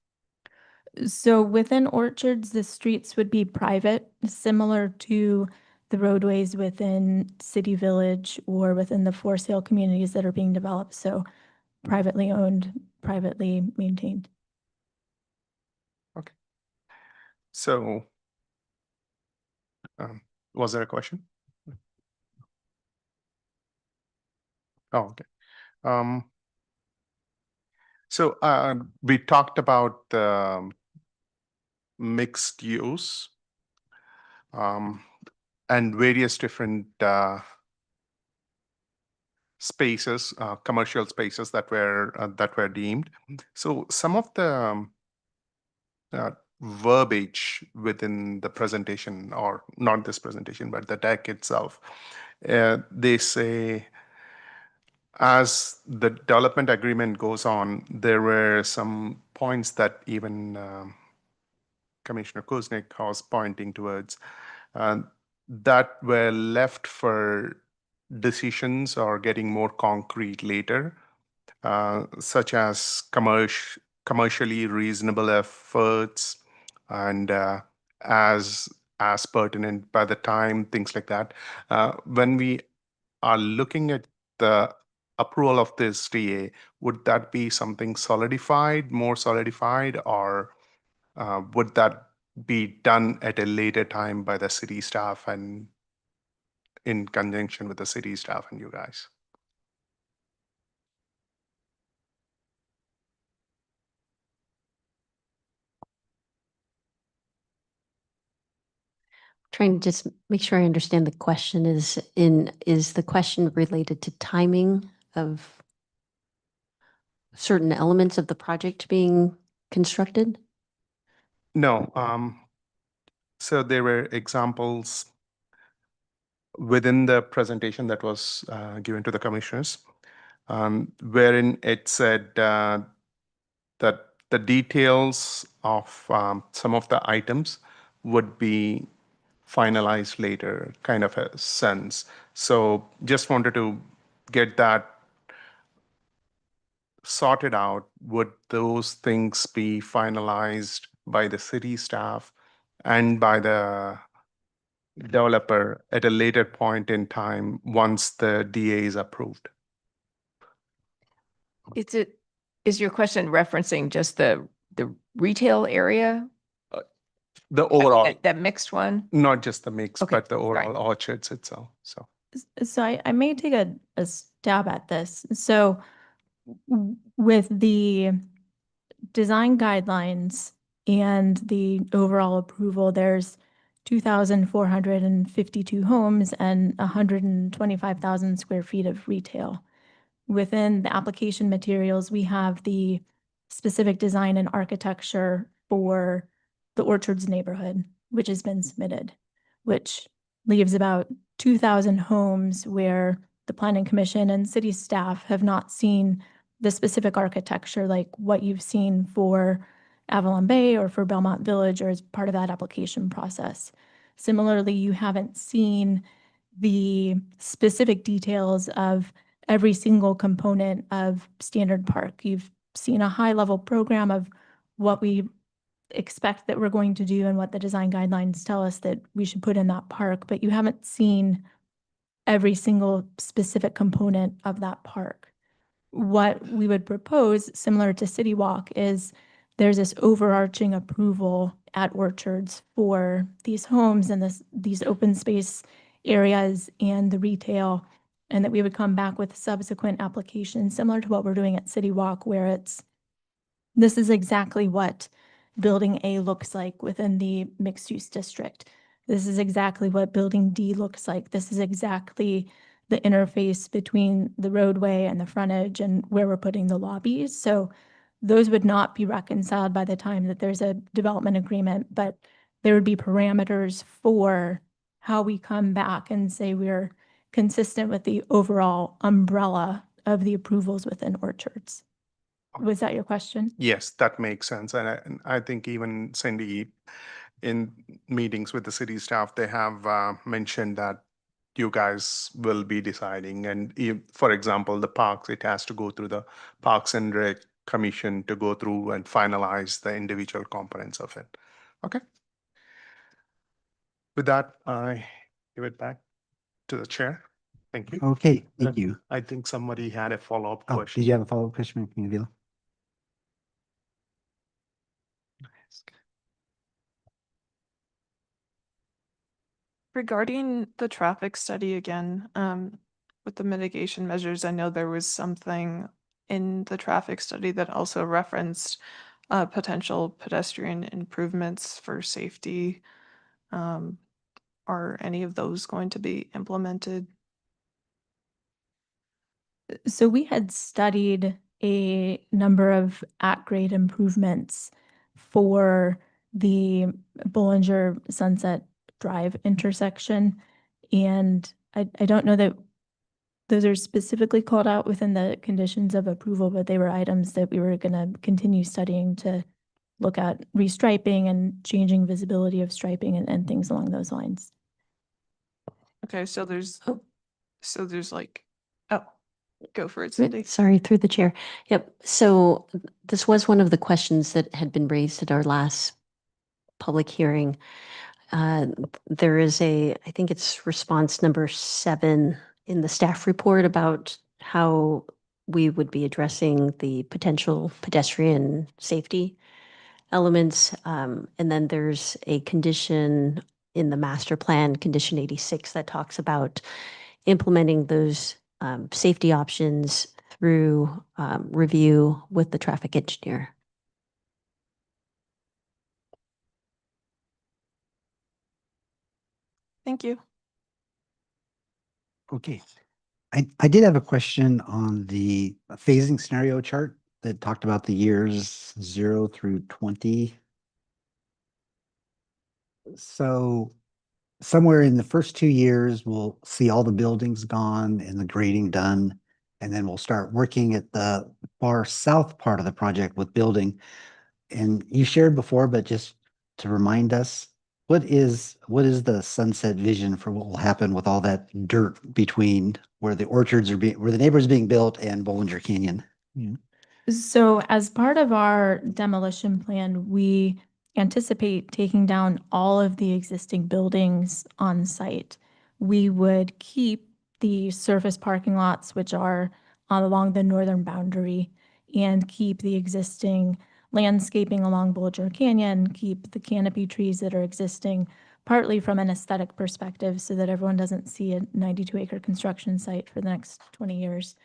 So within orchards, the streets would be private, similar to the roadways within City Village or within the for sale communities that are being developed. So privately owned, privately maintained. Okay. So, was there a question? Oh, okay. So we talked about the mixed use and various different spaces, commercial spaces that were deemed. So some of the verbiage within the presentation, or not this presentation, but the deck itself, they say, as the development agreement goes on, there were some points that even Commissioner Kuznick was pointing towards that were left for decisions or getting more concrete later, such as commercially reasonable efforts and as pertinent by the time, things like that. When we are looking at the approval of this DA, would that be something solidified, more solidified, or would that be done at a later time by the city staff and in conjunction with the city staff and you guys? Trying to just make sure I understand the question. Is the question related to timing of certain elements of the project being constructed? No. So there were examples within the presentation that was given to the commissioners, wherein it said that the details of some of the items would be finalized later, kind of a sense. So just wanted to get that sorted out. Would those things be finalized by the city staff and by the developer at a later point in time once the DA is approved? Is your question referencing just the retail area? The overall, That mixed one? not just the mix, Okay, but the sorry. overall orchards itself. So So I may take a stab at this. So with the design guidelines and the overall approval, there's 2,452 homes and 125,000 square feet of retail. Within the application materials, we have the specific design and architecture for the Orchards neighborhood, which has been submitted, which leaves about 2,000 homes where the Planning Commission and city staff have not seen the specific architecture like what you've seen for Avalon Bay or for Belmont Village or as part of that application process. Similarly, you haven't seen the specific details of every single component of Standard Park. You've seen a high-level program of what we expect that we're going to do and what the design guidelines tell us that we should put in that park, but you haven't seen every single specific component of that park. What we would propose, similar to City Walk, is there's this overarching approval at Orchards for these homes and these open space areas and the retail, and that we would come back with subsequent applications similar to what we're doing at City Walk, where this is exactly what Building A looks like within the mixed-use district. This is exactly what Building D looks like. This is exactly the interface between the roadway and the frontage and where we're putting the lobbies. So those would not be reconciled by the time that there's a development agreement, but there would be parameters for how we come back and say we're consistent with the overall umbrella of the approvals within Orchards. Was that your question? Yes, that makes sense. And I think even Cindy, in meetings with the city staff, they have mentioned that you guys will be deciding. And for example, the parks, it has to go through the Parks and Rec Commission to go through and finalize the individual components of it. Okay. With that, I give it back to the chair. Thank you. Okay, thank you. I think somebody had a follow-up Oh, question. did you have a follow-up question, Community Avila? Regarding the traffic study again, with the mitigation measures, I know there was something in the traffic study that also referenced potential pedestrian improvements for safety. Are any of those going to be implemented? So we had studied a number of at-grade improvements for the Bollinger Sunset Drive intersection. And I don't know that those are specifically called out within the conditions of approval, but they were items that we were going to continue studying to look at restriping and changing visibility of striping and things along those lines. Okay, so there's like, oh, go for it, Right, Cindy. sorry, through the chair. Yep. So this was one of the questions that had been raised at our last public hearing. There is I think it's response number 7 in the staff report about how we would be addressing the potential pedestrian safety elements. And then there's a condition in the master plan, condition 86, that talks about implementing those safety options through review with the traffic engineer. Thank you. Okay. I did have a question on the phasing scenario chart that talked about the years 0 through 20. So somewhere in the first 2 years, we'll see all the buildings gone and the grading done. And then we'll start working at the far south part of the project with building. And you shared before, but just to remind us, what is the sunset vision for what will happen with all that dirt between where the orchards are being, where the neighbors being built and Bollinger Canyon? So as part of our demolition plan, we anticipate taking down all of the existing buildings on site. We would keep the surface parking lots, which are along the northern boundary, and keep the existing landscaping along Bollinger Canyon, keep the canopy trees that are existing, partly from an aesthetic perspective so that everyone doesn't see a 92-acre construction site for the next 20 years.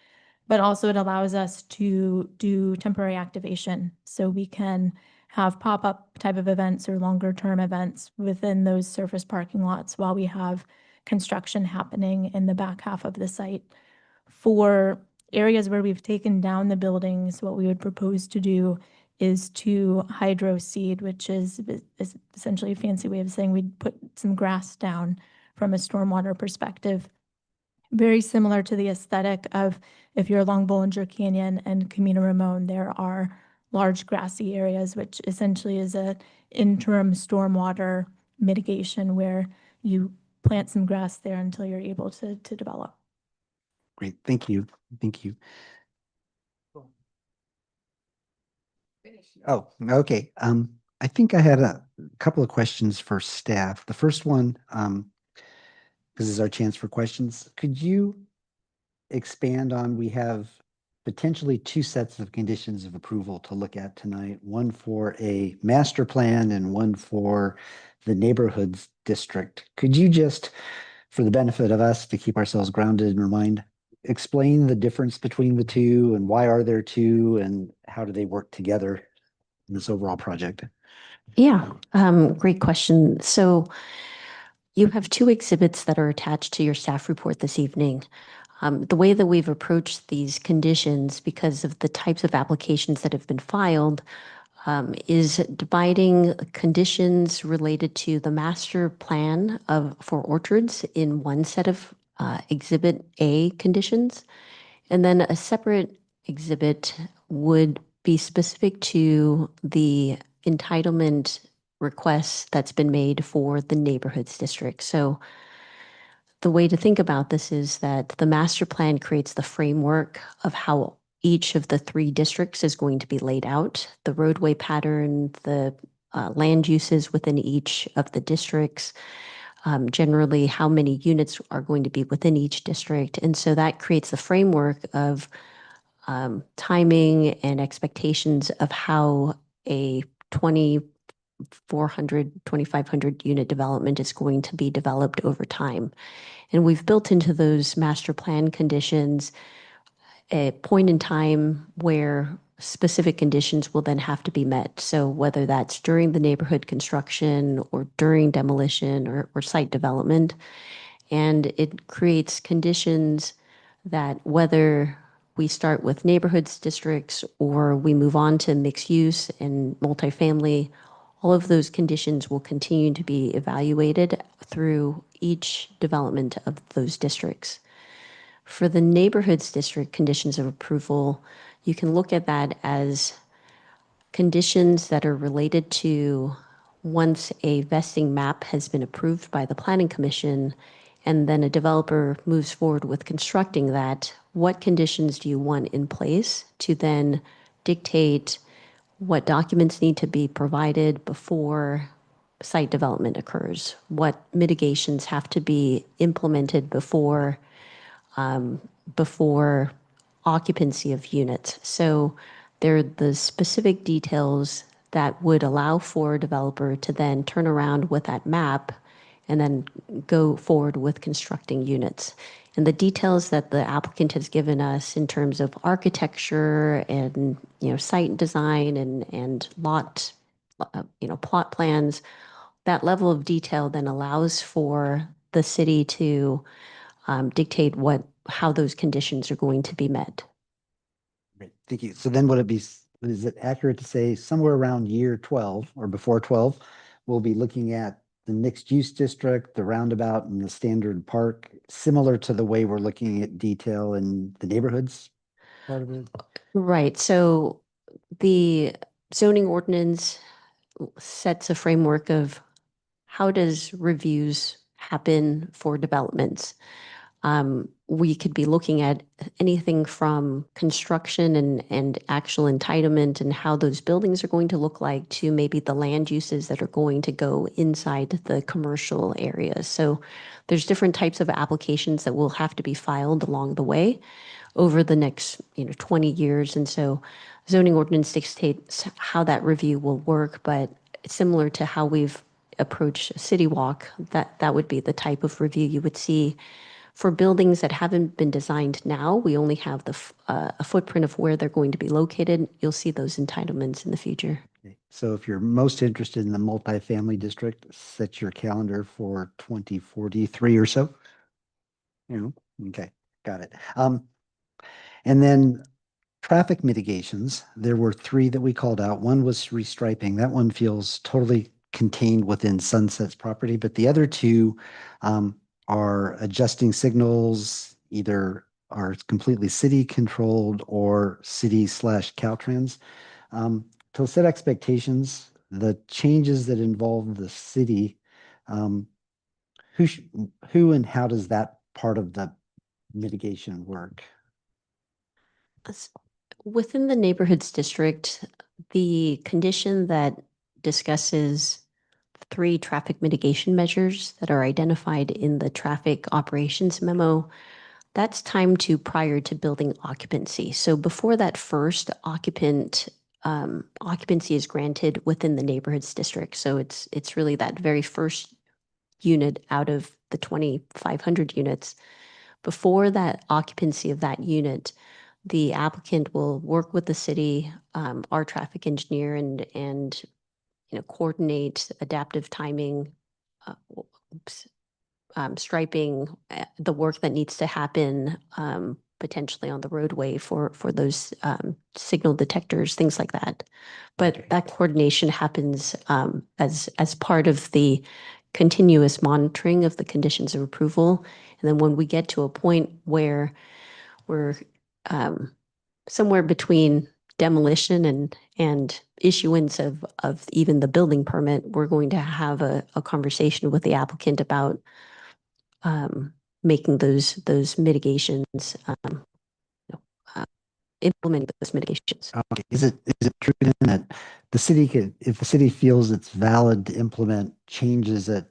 But also it allows us to do temporary activation. So we can have pop-up type of events or longer term events within those surface parking lots while we have construction happening in the back half of the site. For areas where we've taken down the buildings, what we would propose to do is to hydro seed, which is essentially a fancy way of saying we'd put some grass down from a stormwater perspective. Very similar to the aesthetic of if you're along Bollinger Canyon and Camino Ramon, there are large grassy areas, which essentially is a interim stormwater mitigation where you plant some grass there until you're able to develop. Great, thank you, thank you. Oh, okay. I think I had a couple of questions for staff. The first one, this is our chance for questions. Could you expand on, we have potentially two sets of conditions of approval to look at tonight, one for a master plan and one for the neighborhoods district. Could you just, for the benefit of us to keep ourselves grounded in our mind, explain the difference between the two and why are there two and how do they work together in this overall project? Yeah, great question. So you have two exhibits that are attached to your staff report this evening. The way that we've approached these conditions, because of the types of applications that have been filed, is dividing conditions related to the master plan for orchards in one set of Exhibit A conditions, and then a separate exhibit would be specific to the entitlement requests that's been made for the neighborhoods district. So the way to think about this is that the master plan creates the framework of how each of the three districts is going to be laid out, the roadway pattern, the land uses within each of the districts, generally how many units are going to be within each district. And so that creates the framework of timing and expectations of how a 2,400, 2,500 unit development is going to be developed over time. And we've built into those master plan conditions a point in time where specific conditions will then have to be met. So whether that's during the neighborhood construction or during demolition or site development, and it creates conditions that whether we start with neighborhoods districts or we move on to mixed use and multifamily, all of those conditions will continue to be evaluated through each development of those districts. For the neighborhoods district conditions of approval, you can look at that as conditions that are related to once a vesting map has been approved by the Planning Commission and then a developer moves forward with constructing that, what conditions do you want in place to then dictate what documents need to be provided before site development occurs? What mitigations have to be implemented before occupancy of units? So there are the specific details that would allow for a developer to then turn around with that map and then go forward with constructing units. And the details that the applicant has given us in terms of architecture and site design and lot plot plans, that level of detail then allows for the city to dictate how those conditions are going to be met. Great, thank you. So then is it accurate to say somewhere around year 12 or before 12, we'll be looking at the mixed use district, the roundabout and the standard park, similar to the way we're looking at detail in the neighborhoods part of it? Right. So the zoning ordinance sets a framework of how does reviews happen for developments. We could be looking at anything from construction and actual entitlement and how those buildings are going to look like to maybe the land uses that are going to go inside the commercial areas. So there's different types of applications that will have to be filed along the way over the next 20 years. And so zoning ordinance dictates how that review will work, but similar to how we've approached City Walk, that would be the type of review you would see. For buildings that haven't been designed now, we only have a footprint of where they're going to be located. You'll see those entitlements in the future. Okay. So if you're most interested in the multifamily district, set your calendar for 2043 or so. Okay, got it. And then traffic mitigations, there were three that we called out. One was restriping. That one feels totally contained within Sunset's property, but the other two, are adjusting signals, either are completely city controlled or city/Caltrans. To set expectations, the changes that involve the city, um, who and how does that part of the mitigation work? S- Within the neighborhoods district, the condition that discusses 3 traffic mitigation measures that are identified in the traffic operations memo, that's timed to prior to building occupancy. So before that first occupancy is granted within the neighborhoods district. So it's really that very first unit out of the 2,500 units. Before that occupancy of that unit, the applicant will work with the city, our traffic engineer, and coordinate adaptive timing, striping, the work that needs to happen, potentially on the roadway for those signal detectors, things like that. But that coordination happens as part of the continuous monitoring of the conditions of approval. And then when we get to a point where we're somewhere between demolition and issuance of even the building permit, we're going to have a conversation with the applicant about making those mitigations, implementing those mitigations. Okay, is it true then that the city could, if the city feels it's valid to implement changes at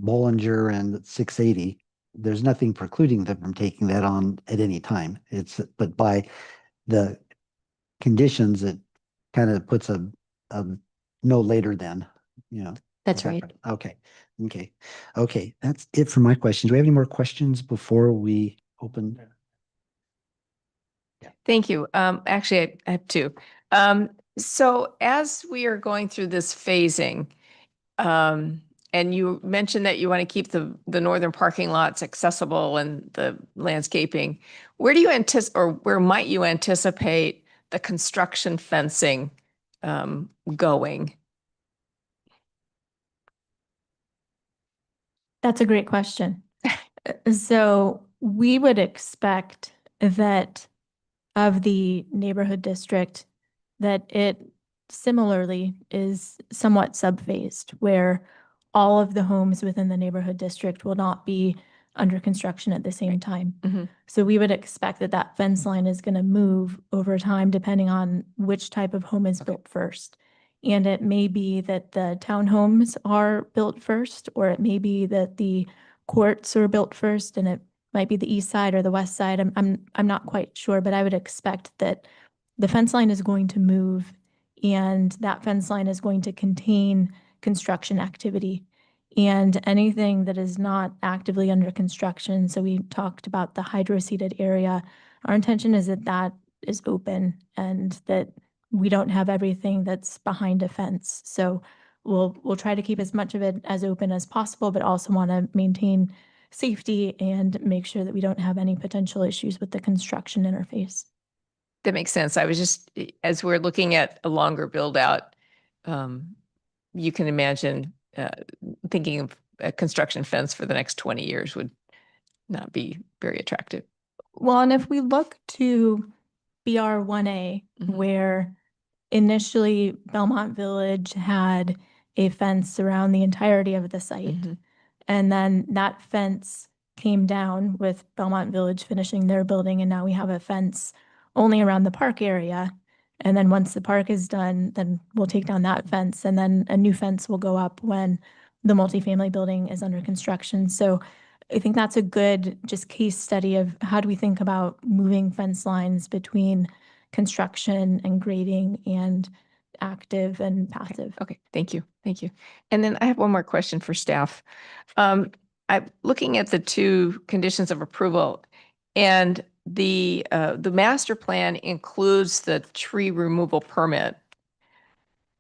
Bollinger and 680, there's nothing precluding them from taking that on at any time. But by the conditions, it kind of puts a no later than, That's is that right. Okay. That's it for my questions. Do we have any more questions before we open? Thank you. Actually, I have 2. So as we are going through this phasing, and you mentioned that you want to keep the northern parking lots accessible and the landscaping, where do you anticipate, or where might you anticipate the construction fencing going? That's a great question. So we would expect that of the neighborhood district, that it similarly is somewhat subphased, where all of the homes within the neighborhood district will not be under construction at the same time. Mhm. So we would expect that that fence line is going to move over time depending on which type of home is built first. And it may be that the townhomes are built first, or it may be that the courts are built first, and it might be the east side or the west side. I'm not quite sure, but I would expect that the fence line is going to move, and that fence line is going to contain construction activity. And anything that is not actively under construction, so we talked about the hydro-seeded area, our intention is that that is open and that we don't have everything that's behind a fence. So we'll try to keep as much of it as open as possible, but also want to maintain safety and make sure that we don't have any potential issues with the construction interface. That makes sense. I was just, as we're looking at a longer build out, you can imagine thinking of a construction fence for the next 20 years would not be very attractive. Well, and if we look to BR 1A, where initially Belmont Village had a fence around the entirety of the site, and then that fence came down with Belmont Village finishing their building, and now we have a fence only around the park area. And then once the park is done, then we'll take down that fence, and then a new fence will go up when the multifamily building is under construction. So I think that's a good just case study of how do we think about moving fence lines between construction and grading and active and passive. Okay, thank you. Thank you. And then I have one more question for staff. I'm looking at the 2 conditions of approval, and the master plan includes the tree removal permit.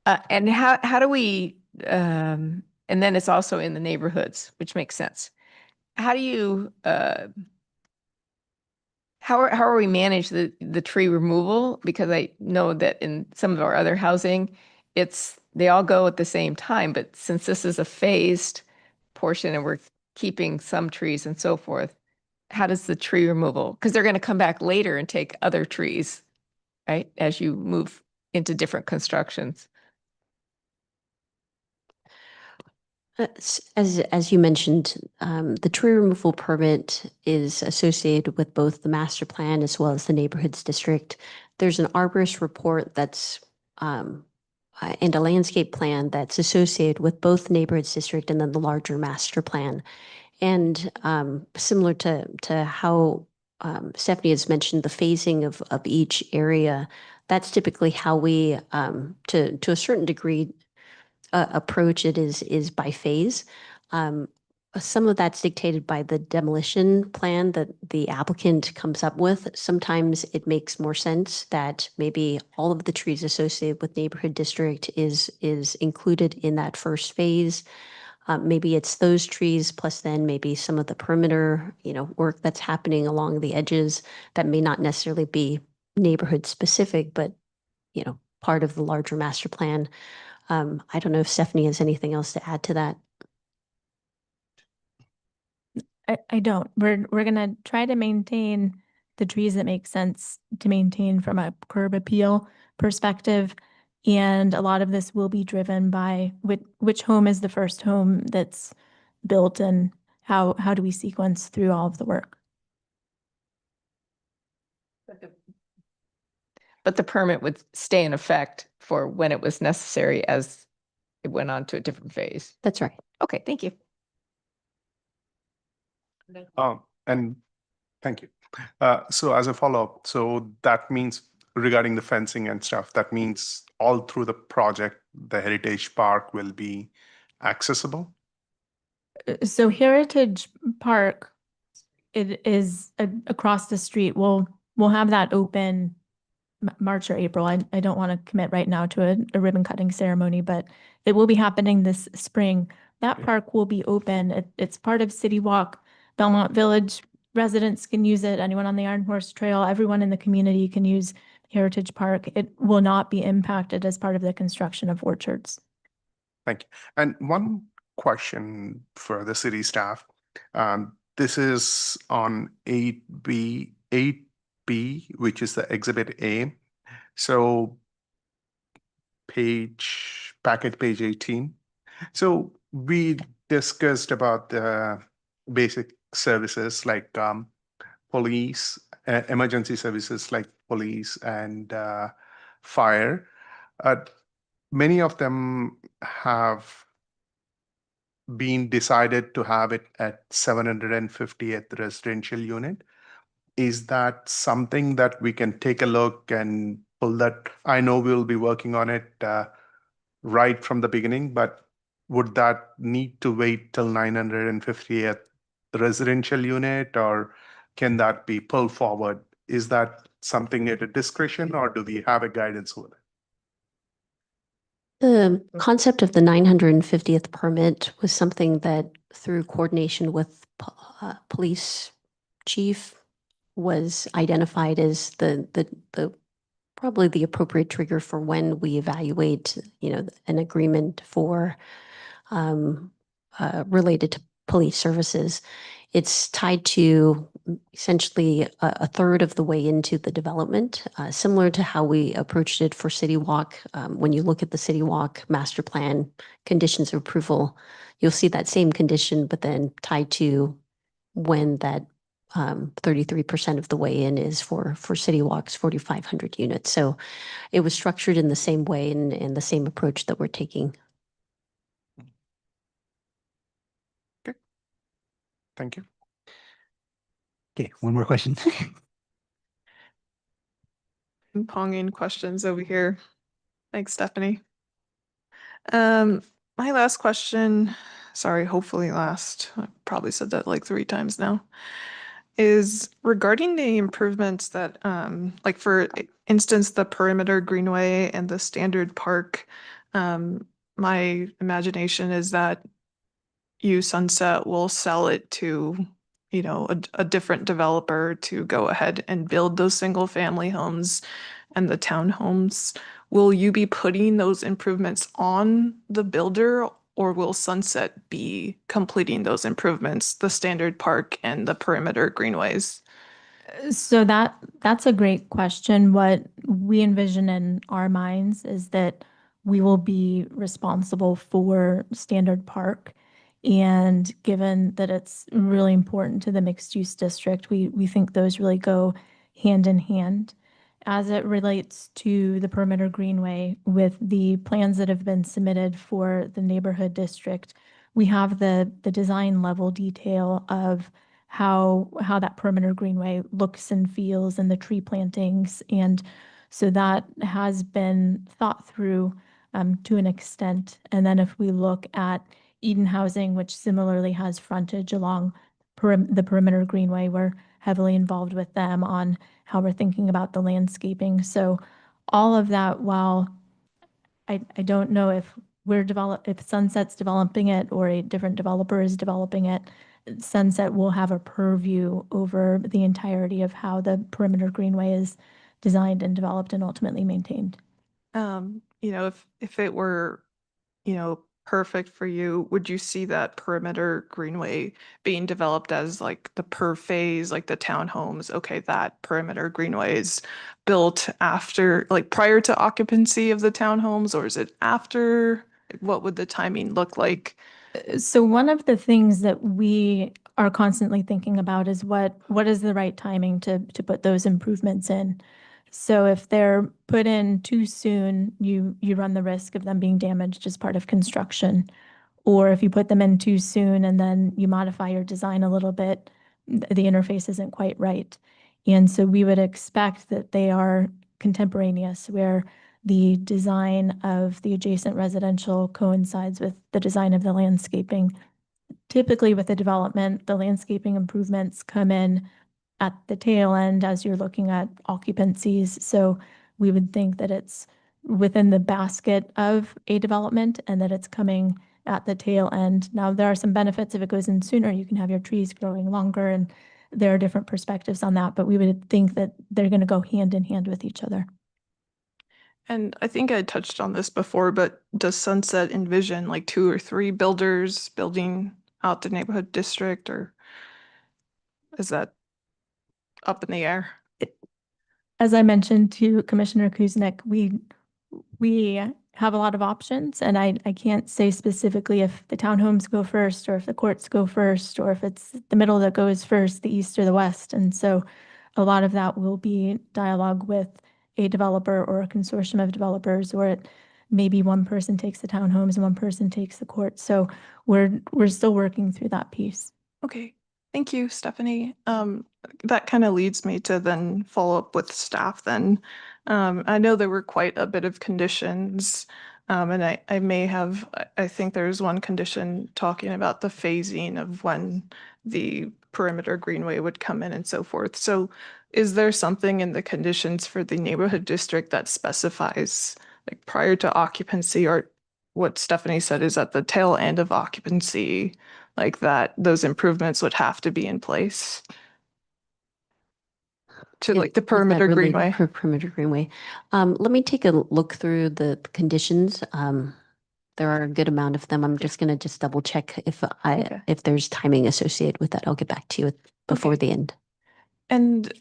And how do we, and then it's also in the neighborhoods, which makes sense. How do you, how are we manage the tree removal? Because I know that in some of our other housing, they all go at the same time, but since this is a phased portion and we're keeping some trees and so forth, how does the tree removal, because they're going to come back later and take other trees, right? As you move into different constructions. As you mentioned, the tree removal permit is associated with both the master plan as well as the neighborhoods district. There's an arborist report that's and a landscape plan that's associated with both the neighborhoods district and then the larger master plan. And similar to how Stephanie has mentioned the phasing of each area, that's typically how we, to a certain degree, approach it is by phase. Some of that's dictated by the demolition plan that the applicant comes up with. Sometimes it makes more sense that maybe all of the trees associated with neighborhood district is included in that first phase. Maybe it's those trees plus then maybe some of the perimeter, work that's happening along the edges that may not necessarily be neighborhood specific, but part of the larger master plan. I don't know if Stephanie has anything else to add to that. I don't. We're going to try to maintain the trees that make sense to maintain from a curb appeal perspective. And a lot of this will be driven by which home is the first home that's built and how do we sequence through all of the work. But the permit would stay in effect for when it was necessary as it went on to a different phase. That's right. Okay, thank you. And thank you. So as a follow-up, so that means regarding the fencing and stuff, that means all through the project, the Heritage Park will be accessible? So Heritage Park, it is across the street. We'll have that open March or April. I don't want to commit right now to a ribbon cutting ceremony, but it will be happening this spring. That park will be open. It's part of City Walk. Belmont Village residents can use it. Anyone on the Iron Horse Trail, everyone in the community can use Heritage Park. It will not be impacted as part of the construction of orchards. Thank you. And one question for the city staff. This is on 8B, which is the Exhibit A. So packet page 18. So we discussed about the basic services like police, emergency services like police and fire. Many of them have been decided to have it at 750th residential unit. Is that something that we can take a look and pull that? I know we'll be working on it right from the beginning, but would that need to wait till 950th residential unit, or can that be pulled forward? Is that something at a discretion, or do we have a guidance over that? The concept of the 950th permit was something that through coordination with police chief was identified as the probably the appropriate trigger for when we evaluate, an agreement for related to police services. It's tied to essentially a third of the way into the development, similar to how we approached it for City Walk. When you look at the City Walk master plan conditions of approval, you'll see that same condition, but then tied to when that 33% of the way in is for City Walk's 4,500 units. So it was structured in the same way and the same approach that we're taking. Thank you. Okay, one more question. Ponging questions over here. Thanks, Stephanie. My last question, sorry, hopefully last, I probably said that like 3 times now, is regarding the improvements that, like for instance, the perimeter greenway and the standard park. My imagination is that Sunset will sell it to, a different developer to go ahead and build those single family homes and the townhomes. Will you be putting those improvements on the builder, or will Sunset be completing those improvements, the standard park and the perimeter greenways? So that's a great question. What we envision in our minds is that we will be responsible for Standard Park. And given that it's really important to the mixed use district, we think those really go hand in hand. As it relates to the perimeter greenway, with the plans that have been submitted for the neighborhood district, we have the design level detail of how that perimeter greenway looks and feels and the tree plantings. And so that has been thought through to an extent. And then if we look at Eden Housing, which similarly has frontage along the perimeter greenway, we're heavily involved with them on how we're thinking about the landscaping. So all of that, while I don't know if if Sunset's developing it or a different developer is developing it, Sunset will have a purview over the entirety of how the perimeter greenway is designed and developed and ultimately maintained. You know, if it were, you know, perfect for you, would you see that perimeter greenway being developed as like the per phase, like the townhomes? Okay, that perimeter greenway is built after, like prior to occupancy of the townhomes, or is it after? What would the timing look like? So one of the things that we are constantly thinking about is what is the right timing to put those improvements in. So if they're put in too soon, you run the risk of them being damaged as part of construction. Or if you put them in too soon and then you modify your design a little bit, the interface isn't quite right. And so we would expect that they are contemporaneous, where the design of the adjacent residential coincides with the design of the landscaping. Typically with the development, the landscaping improvements come in at the tail end as you're looking at occupancies. So we would think that it's within the basket of a development and that it's coming at the tail end. Now, there are some benefits if it goes in sooner. You can have your trees growing longer, and there are different perspectives on that, but we would think that they're going to go hand in hand with each other. And I think I touched on this before, but does Sunset envision like 2 or 3 builders building out the neighborhood district, or is that up in the air? As I mentioned to Commissioner Kuznick, we have a lot of options, and I can't say specifically if the townhomes go first or if the courts go first or if it's the middle that goes first, the east or the west. And so a lot of that will be dialogue with a developer or a consortium of developers, or it maybe one person takes the townhomes and one person takes the court. So we're still working through that piece. Okay, thank you, Stephanie. That kind of leads me to then follow up with staff then. I know there were quite a bit of conditions, and I think there's one condition talking about the phasing of when the perimeter greenway would come in and so forth. So is there something in the conditions for the neighborhood district that specifies like prior to occupancy, or what Stephanie said is at the tail end of occupancy, like that those improvements would have to be in place to like the Is that perimeter related greenway? per perimeter greenway. Let me take a look through the conditions. There are a good amount of them. I'm just going to just double check if there's timing associated with that. I'll get back to you before the end. And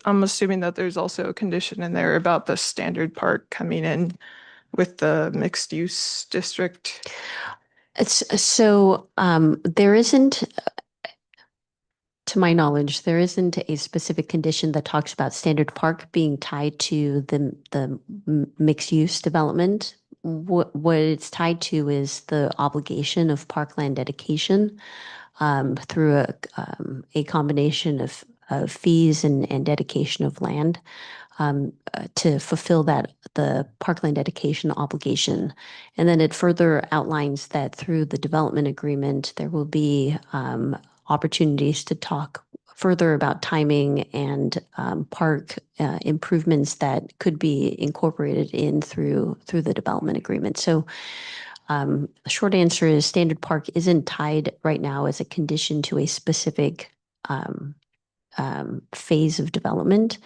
I'm assuming that there's also a condition in there about the standard park coming in with the mixed use district. There isn't, to my knowledge, there isn't a specific condition that talks about standard park being tied to the mixed use development. What it's tied to is the obligation of parkland dedication through a combination of fees and dedication of land to fulfill the parkland dedication obligation. And then it further outlines that through the development agreement, there will be opportunities to talk further about timing and park improvements that could be incorporated in through the development agreement. So the short answer is standard park isn't tied right now as a condition to a specific phase of development.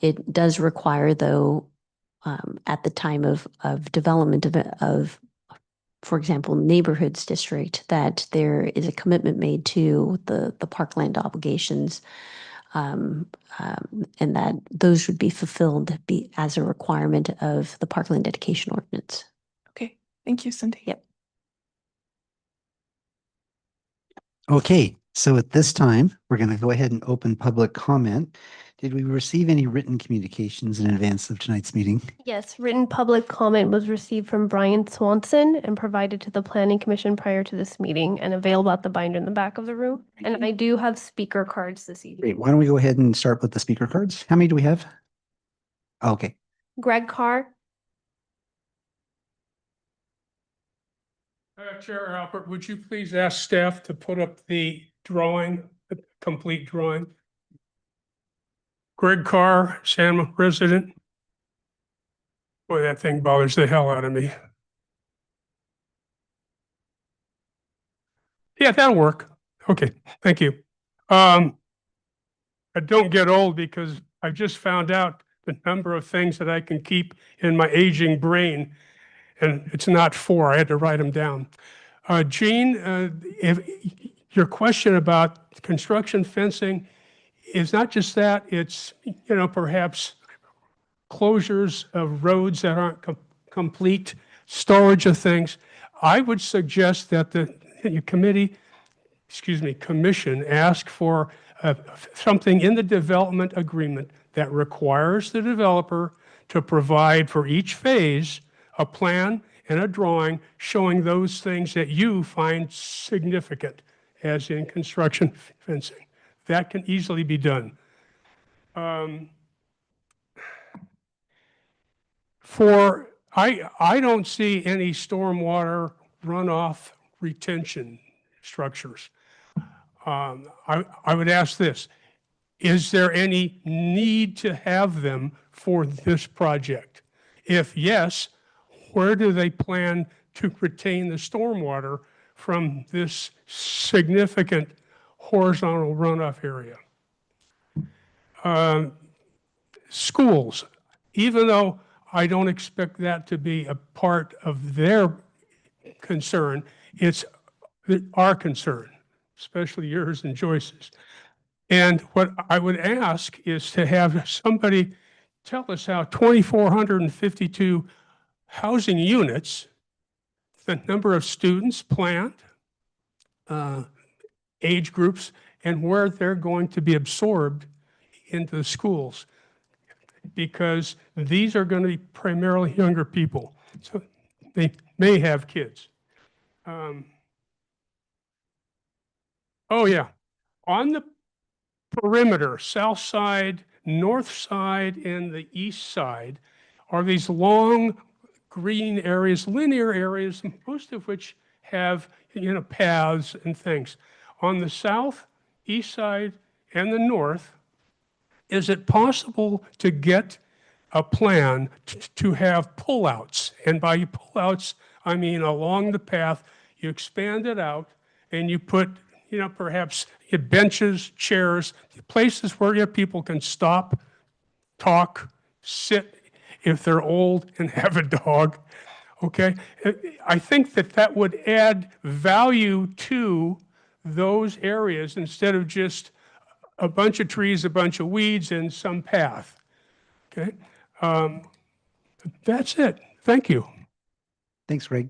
It does require, though, at the time of development of for example, neighborhoods district, that there is a commitment made to the parkland obligations, and that those would be fulfilled as a requirement of the parkland dedication ordinance. Okay, thank you, Cindy. Yep. Okay, so at this time, we're going to go ahead and open public comment. Did we receive any written communications in advance of tonight's meeting? Yes, written public comment was received from Brian Swanson and provided to the Planning Commission prior to this meeting and available at the binder in the back of the room. And I do have speaker cards this evening. Great. Why don't we go ahead and start with the speaker cards? How many do we have? Okay. Greg Carr, Chair Albert, would you please ask staff to put up the drawing, the complete drawing? Greg Carr, San resident. Boy, that thing bothers the hell out of me. Yeah, that'll work. Okay, thank you. I don't get old because I've just found out the number of things that I can keep in my aging brain, and it's not 4. I had to write them down. Jean, if your question about construction fencing is not just that, it's, perhaps closures of roads that aren't complete, storage of things. I would suggest that the commission ask for something in the development agreement that requires the developer to provide for each phase a plan and a drawing showing those things that you find significant, as in construction fencing. That can easily be done. I don't see any stormwater runoff retention structures. I would ask this: is there any need to have them for this project? If yes, where do they plan to retain the stormwater from this significant horizontal runoff area? Schools, even though I don't expect that to be a part of their concern, it's our concern, especially yours and Joyce's. And what I would ask is to have somebody tell us how 2,452 housing units, the number of students planned, age groups, and where they're going to be absorbed into the schools, because these are going to be primarily younger people, so they may have kids. Oh yeah, on the perimeter, south side, north side, and the east side are these long green areas, linear areas, most of which have, paths and things. On the south, east side, and the north, is it possible to get a plan to have pullouts? And by pullouts, I mean along the path, you expand it out and you put, perhaps benches, chairs, places where people can stop, talk, sit if they're old and have a dog. Okay, I think that would add value to those areas instead of just a bunch of trees, a bunch of weeds, and some path. Okay, that's it. Thank you. Thanks, Greg.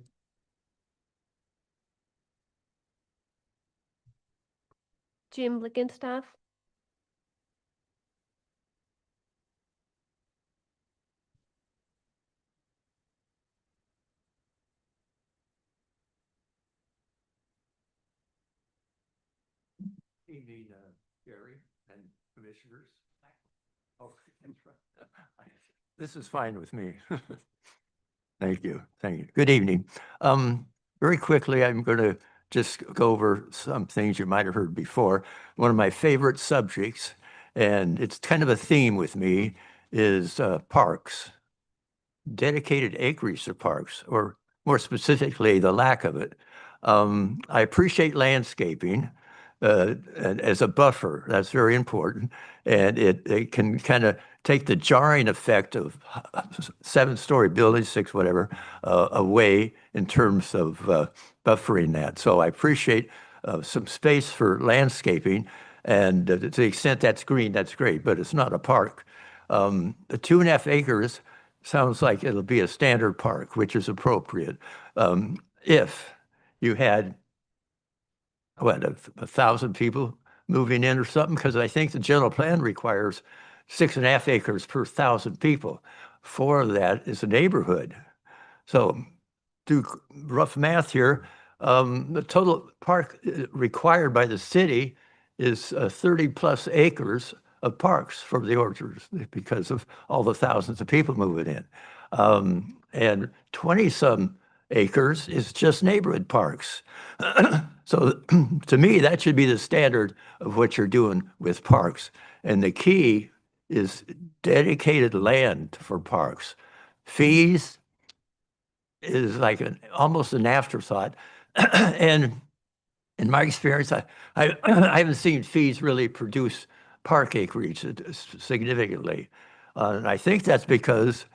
Jim Blickenstaff, Evening, Gary and commissioners. Oh, this is fine with me. Thank you. Thank you. Good evening. Very quickly, I'm going to just go over some things you might have heard before. One of my favorite subjects, and it's kind of a theme with me, is parks. Dedicated acreage to parks, or more specifically, the lack of it. I appreciate landscaping as a buffer. That's very important. And it can kind of take the jarring effect of 7-story buildings, 6, whatever, away in terms of buffering that. So I appreciate some space for landscaping, and to the extent that's green, that's great, but it's not a park. The 2.5 acres sounds like it'll be a standard park, which is appropriate. If you had, what, 1,000 people moving in or something, because I think the general plan requires 6.5 acres per 1,000 people. 4 of that is a neighborhood. So do rough math here. The total park required by the city is 30+ acres of parks for the orchards because of all the thousands of people moving in. And 20-some acres is just neighborhood parks. So to me, that should be the standard of what you're doing with parks. And the key is dedicated land for parks. Fees is like almost an afterthought. And in my experience, I haven't seen fees really produce park acreage significantly. And I think that's because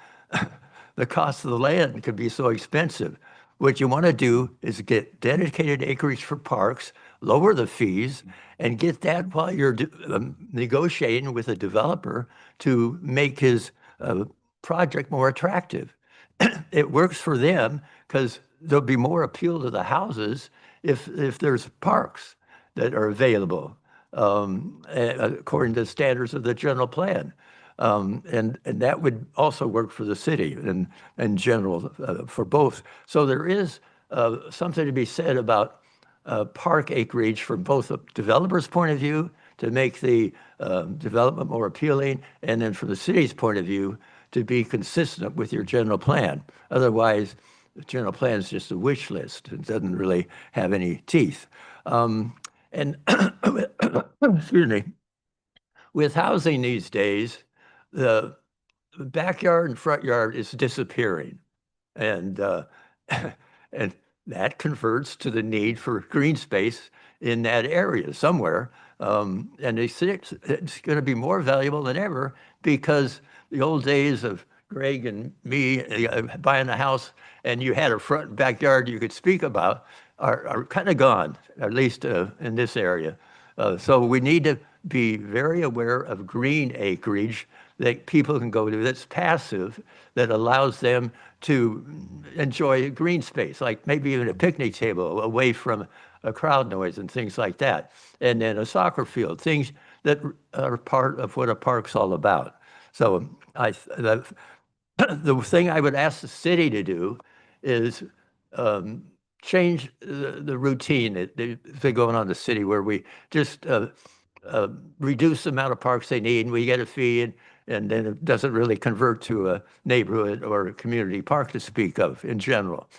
the cost of the land could be so expensive. What you want to do is get dedicated acreage for parks, lower the fees, and get that while you're negotiating with a developer to make his project more attractive. It works for them because there'll be more appeal to the houses if there's parks that are available according to the standards of the general plan. And that would also work for the city in general for both. So there is something to be said about park acreage from both a developer's point of view to make the development more appealing, and then from the city's point of view to be consistent with your general plan. Otherwise, the general plan is just a wish list. It doesn't really have any teeth. And excuse me, with housing these days, the backyard and front yard is disappearing. And, and that converts to the need for green space in that area somewhere. And it's going to be more valuable than ever because the old days of Greg and me buying a house and you had a front and backyard you could speak about are kind of gone, at least in this area. So we need to be very aware of green acreage that people can go to that's passive, that allows them to enjoy green space, like maybe even a picnic table away from a crowd noise and things like that. And then a soccer field, things that are part of what a park's all about. So the thing I would ask the city to do is change the routine that's going on in the city, where we just reduce the amount of parks they need, and we get a fee, and then it doesn't really convert to a neighborhood or a community park to speak of in general.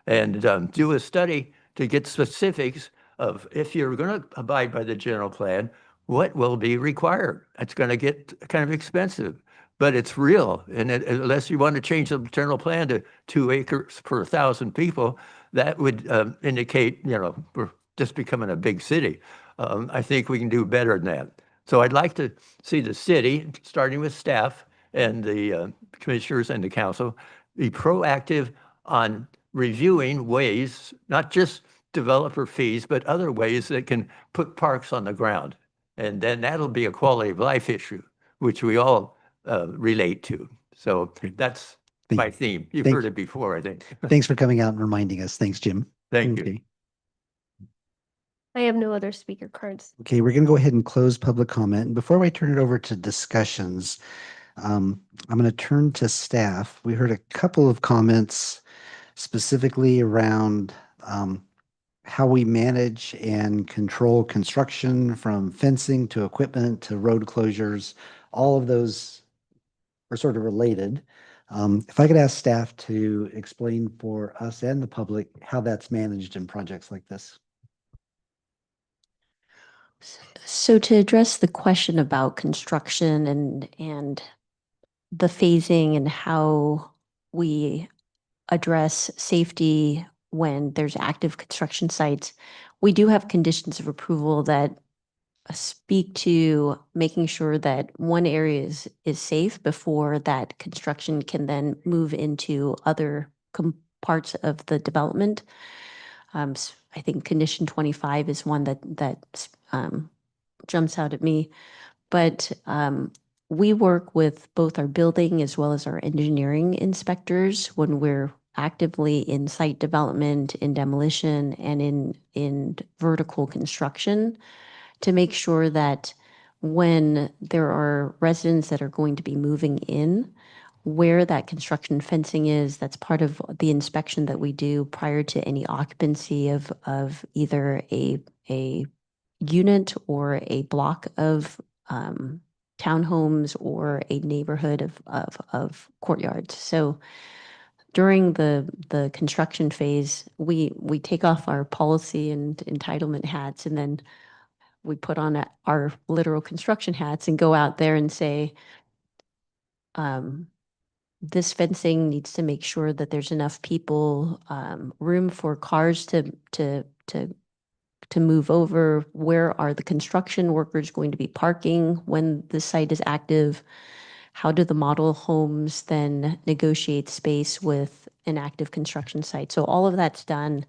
And do a study to get specifics of, if you're going to abide by the general plan, what will be required. It's going to get kind of expensive, but it's real. And unless you want to change the general plan to 2 acres per 1,000 people, that would indicate, we're just becoming a big city. I think we can do better than that. So I'd like to see the city, starting with staff and the commissioners and the council, be proactive on reviewing ways, not just developer fees, but other ways that can put parks on the ground. And then that'll be a quality of life issue, which we all relate to. So that's my theme. You've heard it before, I think. Thanks for coming out and reminding us. Thanks, Jim. Thank you. I have no other speaker cards. Okay, we're going to go ahead and close public comment. And before I turn it over to discussions, I'm going to turn to staff. We heard a couple of comments specifically around how we manage and control construction, from fencing to equipment to road closures. All of those are sort of related. If I could ask staff to explain for us and the public how that's managed in projects like this. So to address the question about construction and the phasing and how we address safety when there's active construction sites, we do have conditions of approval that speak to making sure that one area is safe before that construction can then move into other parts of the development. I think condition 25 is one that jumps out at me. But we work with both our building as well as our engineering inspectors when we're actively in site development, in demolition, and in vertical construction to make sure that when there are residents that are going to be moving in, where that construction fencing is, that's part of the inspection that we do prior to any occupancy of either a unit or a block of townhomes or a neighborhood of courtyards. So during the construction phase, we take off our policy and entitlement hats, and then we put on our literal construction hats and go out there and say, this fencing needs to make sure that there's enough people, room for cars to move over. Where are the construction workers going to be parking when the site is active? How do the model homes then negotiate space with an active construction site? So all of that's done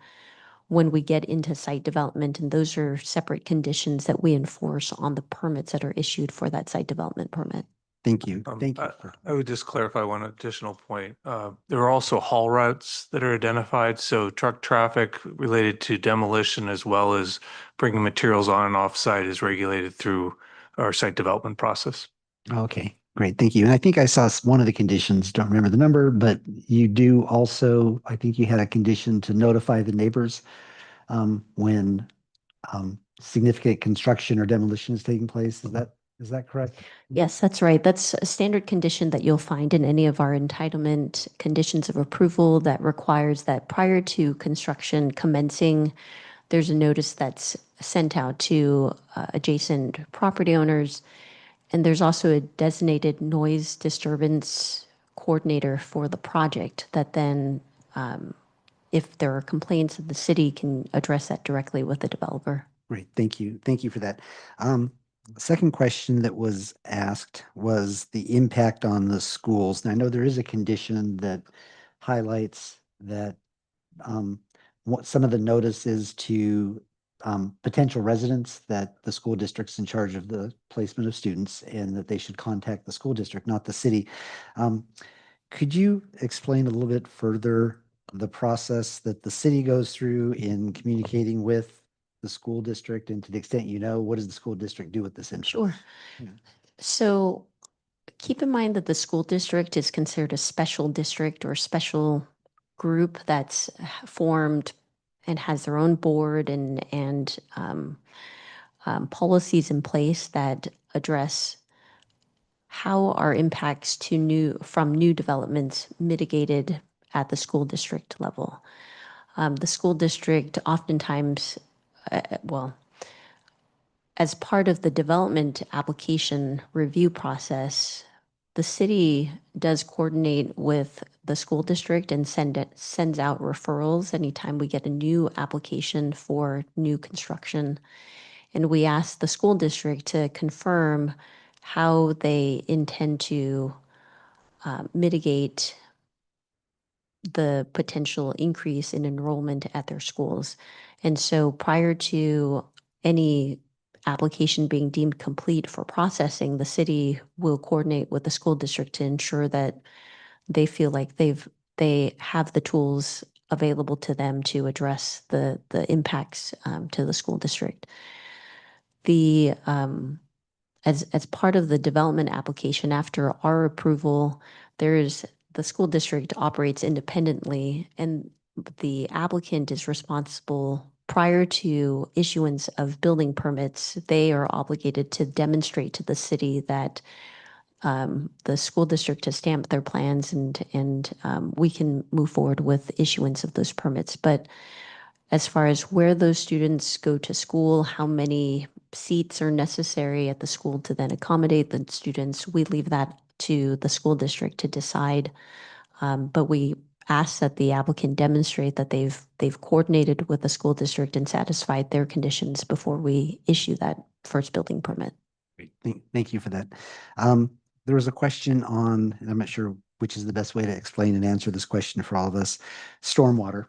when we get into site development, and those are separate conditions that we enforce on the permits that are issued for that site development permit. Thank you. Thank you. I would just clarify one additional point. There are also haul routes that are identified, so truck traffic related to demolition as well as bringing materials on and off site is regulated through our site development process. Okay, great. Thank you. And I think I saw one of the conditions, don't remember the number, but you do also, I think you had a condition to notify the neighbors when significant construction or demolition is taking place. Is that correct? Yes, that's right. That's a standard condition that you'll find in any of our entitlement conditions of approval that requires that prior to construction commencing, there's a notice that's sent out to adjacent property owners. And there's also a designated noise disturbance coordinator for the project that then, if there are complaints, the city can address that directly with the developer. Great. Thank you. Thank you for that. Second question that was asked was the impact on the schools. And I know there is a condition that highlights that what some of the notices to potential residents that the school district's in charge of the placement of students and that they should contact the school district, not the city. Could you explain a little bit further the process that the city goes through in communicating with the school district, and to the extent you know, what does the school district do with this info? Sure. Yeah. So keep in mind that the school district is considered a special district or special group that's formed and has their own board and policies in place that address how are impacts to from new developments mitigated at the school district level. The school district oftentimes, as part of the development application review process, the city does coordinate with the school district and sends out referrals anytime we get a new application for new construction. And we ask the school district to confirm how they intend to mitigate the potential increase in enrollment at their schools. And so prior to any application being deemed complete for processing, the city will coordinate with the school district to ensure that they feel like they have the tools available to them to address the impacts to the school district. As part of the development application, after our approval, the school district operates independently, and the applicant is responsible prior to issuance of building permits. They are obligated to demonstrate to the city that the school district has stamped their plans, and we can move forward with issuance of those permits. But as far as where those students go to school, how many seats are necessary at the school to then accommodate the students, we leave that to the school district to decide. But we ask that the applicant demonstrate that they've coordinated with the school district and satisfied their conditions before we issue that first building permit. Great. Thank you for that. There was a question on, and I'm not sure which is the best way to explain and answer this question for all of us, stormwater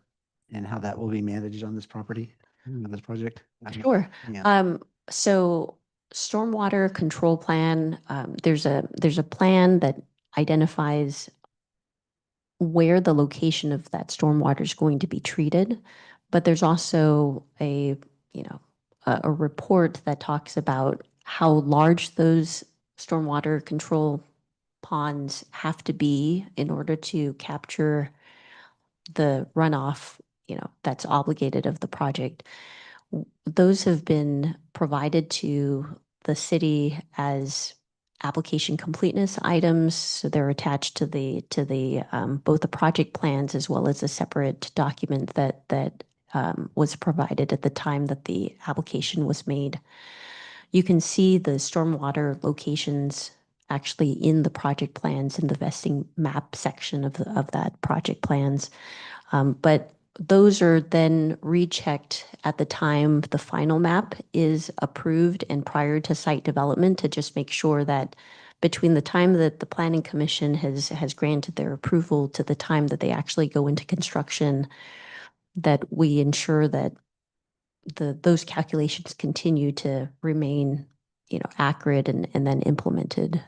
and how that will be managed on this property, on this project. Sure. Yeah. So stormwater control plan, there's a plan that identifies where the location of that stormwater is going to be treated, but there's also a report that talks about how large those stormwater control ponds have to be in order to capture the runoff, that's obligated of the project. Those have been provided to the city as application completeness items. So they're attached to the both the project plans as well as a separate document that was provided at the time that the application was made. You can see the stormwater locations actually in the project plans in the vesting map section of that project plans. But those are then rechecked at the time the final map is approved and prior to site development to just make sure that between the time that the Planning Commission has granted their approval to the time that they actually go into construction, that we ensure that those calculations continue to remain, accurate and then implemented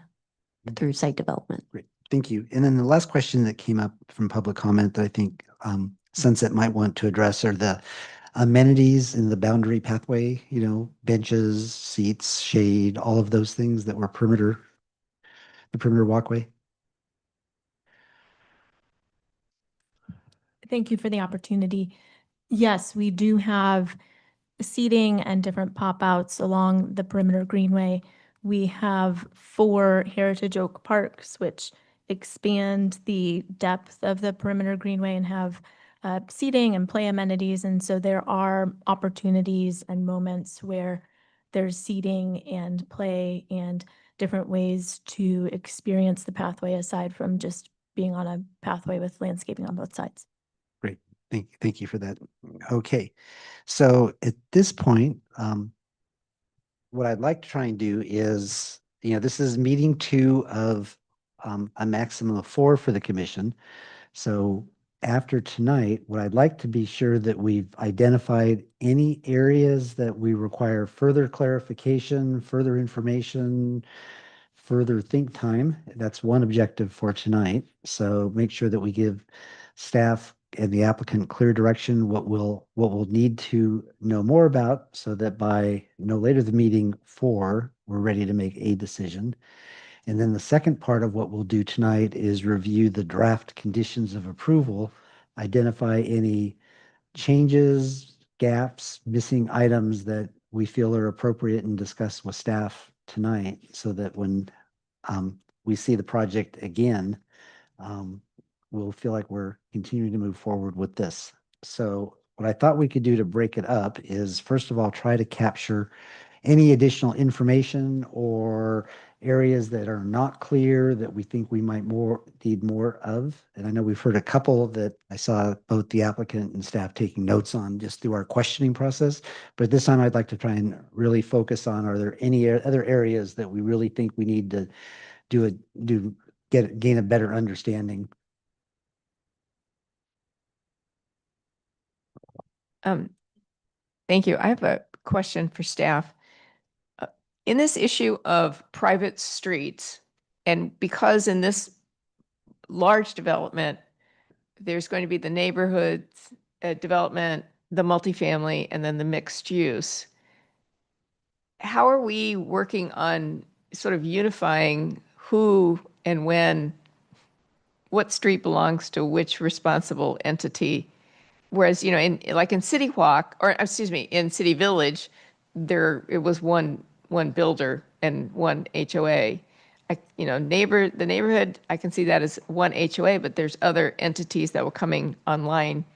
through site development. Great. Thank you. And then the last question that came up from public comment that I think Sunset might want to address are the amenities in the boundary pathway, benches, seats, shade, all of those things that were the perimeter walkway. Thank you for the opportunity. Yes, we do have seating and different pop-outs along the perimeter greenway. We have 4 Heritage Oak Parks, which expand the depth of the perimeter greenway and have seating and play amenities. And so there are opportunities and moments where there's seating and play and different ways to experience the pathway aside from just being on a pathway with landscaping on both sides. Great. Thank you for that. Okay. So at this point, what I'd like to try and do is, this is meeting 2 of a maximum of 4 for the commission. So after tonight, what I'd like to be sure that we've identified any areas that we require further clarification, further information, further think time. That's one objective for tonight. So make sure that we give staff and the applicant clear direction, what we'll need to know more about so that by no later than meeting 4, we're ready to make a decision. And then the second part of what we'll do tonight is review the draft conditions of approval, identify any changes, gaps, missing items that we feel are appropriate and discuss with staff tonight so that when we see the project again, we'll feel like we're continuing to move forward with this. So what I thought we could do to break it up is, first of all, try to capture any additional information or areas that are not clear that we think we might need more of. And I know we've heard a couple that I saw both the applicant and staff taking notes on just through our questioning process. But this time I'd like to try and really focus on, are there any other areas that we really think we need to gain a better understanding? Thank you. I have a question for staff. In this issue of private streets, and because in this large development, there's going to be the neighborhood development, the multifamily, and then the mixed use, how are we working on sort of unifying who and when, what street belongs to which responsible entity? Whereas, in City Walk, or excuse me, in City Village, it was one builder and one HOA. The neighborhood, I can see that as one HOA, but there's other entities that were coming online.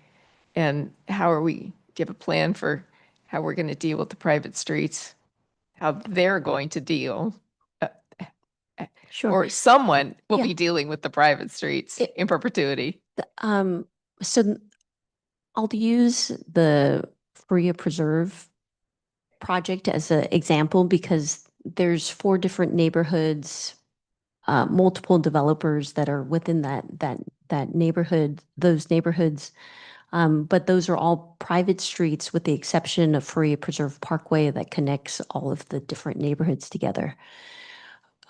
And do you have a plan for how we're going to deal with the private streets? How they're going to deal? Sure. Or someone will Yeah. be dealing with the private streets in perpetuity. So I'll use the FRIA Preserve project as an example because there's 4 different neighborhoods, multiple developers that are within that neighborhood, those neighborhoods. But those are all private streets with the exception of Fourier Preserve Parkway that connects all of the different neighborhoods together.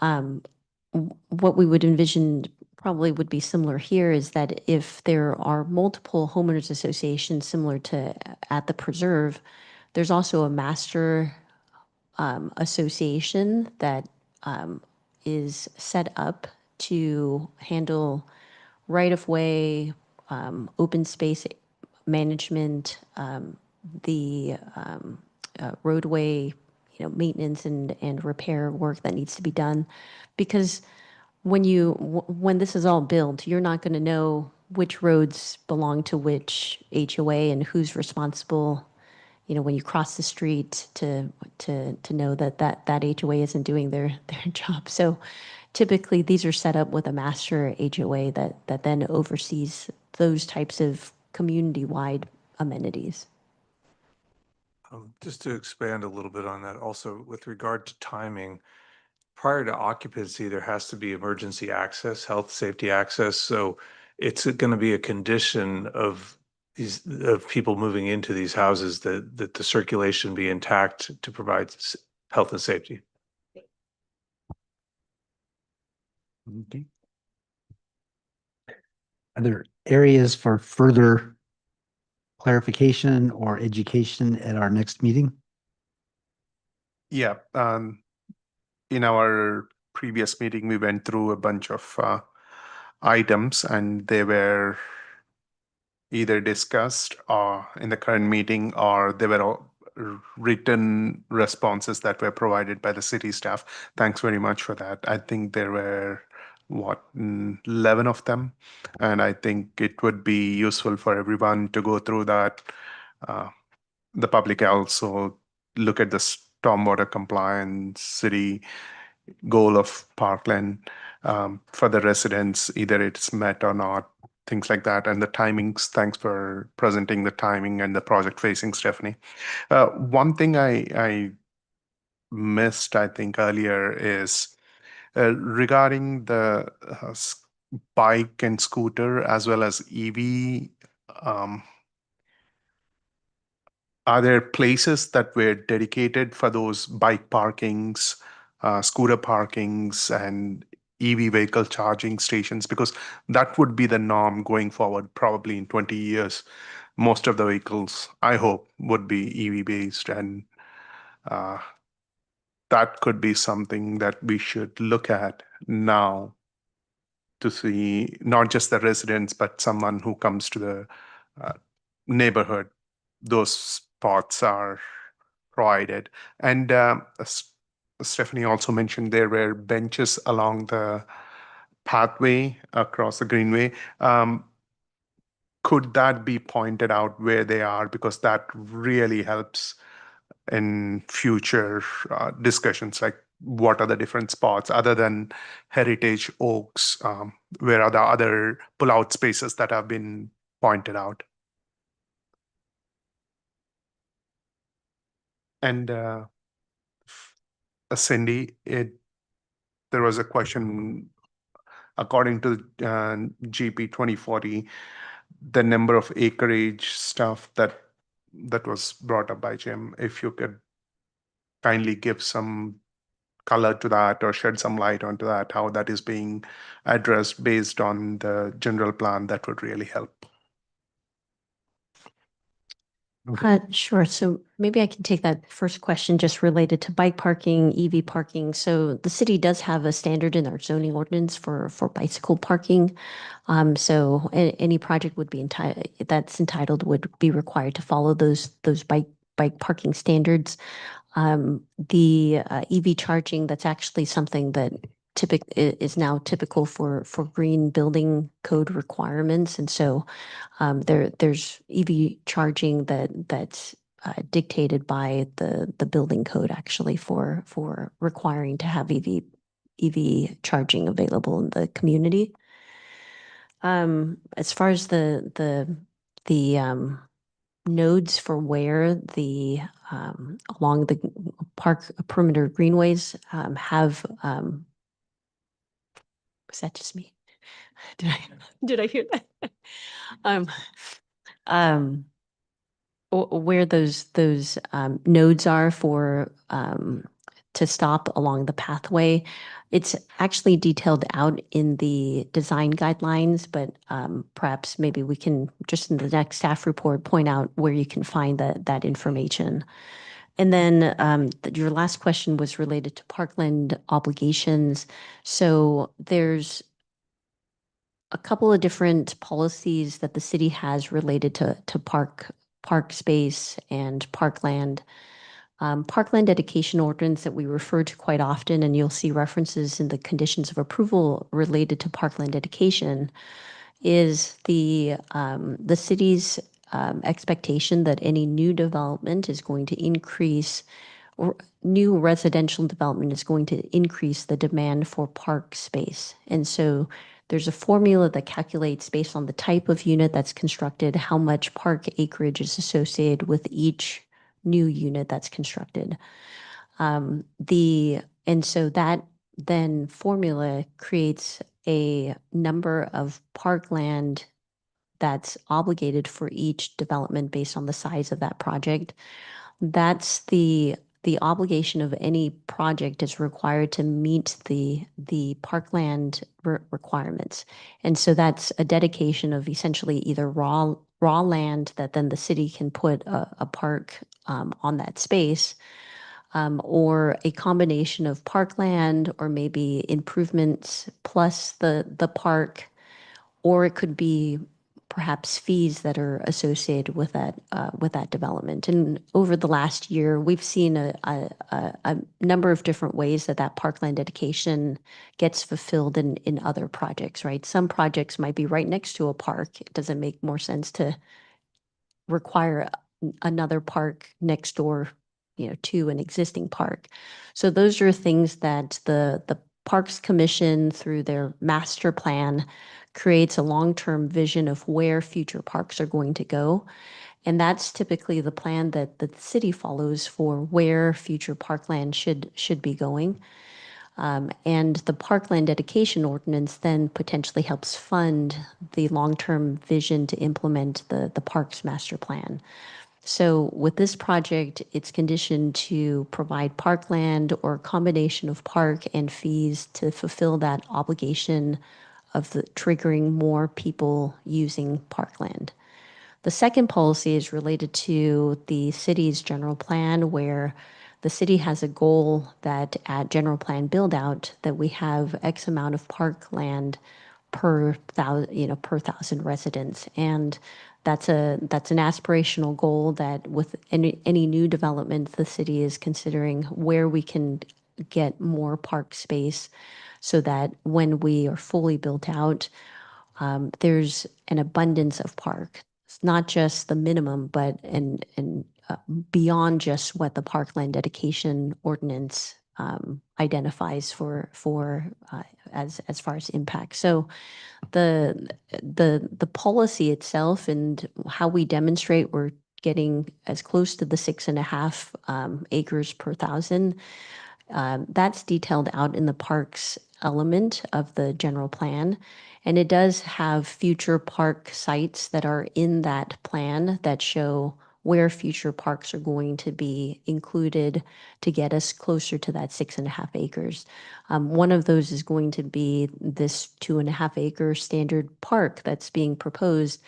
What we would envision probably would be similar here is that if there are multiple homeowners associations similar to at the preserve, there's also a master association that is set up to handle right-of-way, open space management, the roadway, maintenance and repair work that needs to be done. Because when this is all built, you're not going to know which roads belong to which HOA and who's responsible, when you cross the street to know that HOA isn't doing their job. So typically these are set up with a master HOA that then oversees those types of community-wide amenities. Just to expand a little bit on that, also with regard to timing, prior to occupancy, there has to be emergency access, health, safety access. So it's going to be a condition of people moving into these houses that the circulation be intact to provide health and safety. Okay. Are there areas for further clarification or education at our next meeting? Yeah, in our previous meeting, we went through a bunch of items and they were either discussed or in the current meeting, or they were all written responses that were provided by the city staff. Thanks very much for that. I think there were 11 of them, and I think it would be useful for everyone to go through that. The public also look at the stormwater compliance city goal of Parkland for the residents, either it's met or not, things like that. And the timings, thanks for presenting the timing and the project facing, Stephanie. One thing I missed, I think, earlier is regarding the bike and scooter as well as EV. Are there places that were dedicated for those bike parkings, scooter parkings, and EV vehicle charging stations? Because that would be the norm going forward, probably in 20 years. Most of the vehicles, I hope, would be EV based, and that could be something that we should look at now to see not just the residents, but someone who comes to the neighborhood. Those spots are provided. And Stephanie also mentioned there were benches along the pathway across the greenway. Could that be pointed out where they are? Because that really helps in future discussions, like what are the different spots other than Heritage Oaks? Where are the other pull-out spaces that have been pointed out? And Cindy, there was a question according to GP 2040, the number of acreage stuff that was brought up by Jim. If you could kindly give some color to that or shed some light onto that, how that is being addressed based on the general plan, that would really help. Sure. So maybe I can take that first question just related to bike parking, EV parking. So the city does have a standard in our zoning ordinance for bicycle parking. So any project would be that's entitled would be required to follow those bike parking standards. The EV charging, that's actually something that is now typical for green building code requirements. And so there's EV charging that's dictated by the building code actually for requiring to have EV charging available in the community. As far as the nodes for where the along the park perimeter greenways have was that just me? Did I hear that? um, where those nodes are for to stop along the pathway. It's actually detailed out in the design guidelines, but perhaps maybe we can just in the next staff report point out where you can find that information. And then your last question was related to parkland obligations. So there's a couple of different policies that the city has related to park space and parkland. Parkland dedication ordinance that we refer to quite often, and you'll see references in the conditions of approval related to parkland dedication, is the city's expectation that any new development is going to increase, or new residential development is going to increase the demand for park space. And so there's a formula that calculates based on the type of unit that's constructed, how much park acreage is associated with each new unit that's constructed. And so that then formula creates a number of parkland that's obligated for each development based on the size of that project. That's the obligation of any project is required to meet the parkland requirements. And so that's a dedication of essentially either raw land that then the city can put a park on that space, or a combination of parkland or maybe improvements plus the park, or it could be perhaps fees that are associated with that development. And over the last year, we've seen a number of different ways that parkland dedication gets fulfilled in other projects, right? Some projects might be right next to a park. It doesn't make more sense to require another park next door, to an existing park. So those are things that the Parks Commission, through their master plan, creates a long-term vision of where future parks are going to go. And that's typically the plan that the city follows for where future parkland should be going. And the parkland dedication ordinance then potentially helps fund the long-term vision to implement the parks master plan. So with this project, it's conditioned to provide parkland or a combination of park and fees to fulfill that obligation of triggering more people using parkland. The second policy is related to the city's general plan, where the city has a goal that at general plan build out that we have X amount of parkland per thousand residents. And that's an aspirational goal that with any new development, the city is considering where we can get more park space so that when we are fully built out, there's an abundance of park. It's not just the minimum, but beyond just what the parkland dedication ordinance identifies for as far as impact. So the policy itself and how we demonstrate we're getting as close to the 6.5 acres per thousand, that's detailed out in the parks element of the general plan. And it does have future park sites that are in that plan that show where future parks are going to be included to get us closer to that 6.5 acres. One of those is going to be this 2.5 acre standard park that's being proposed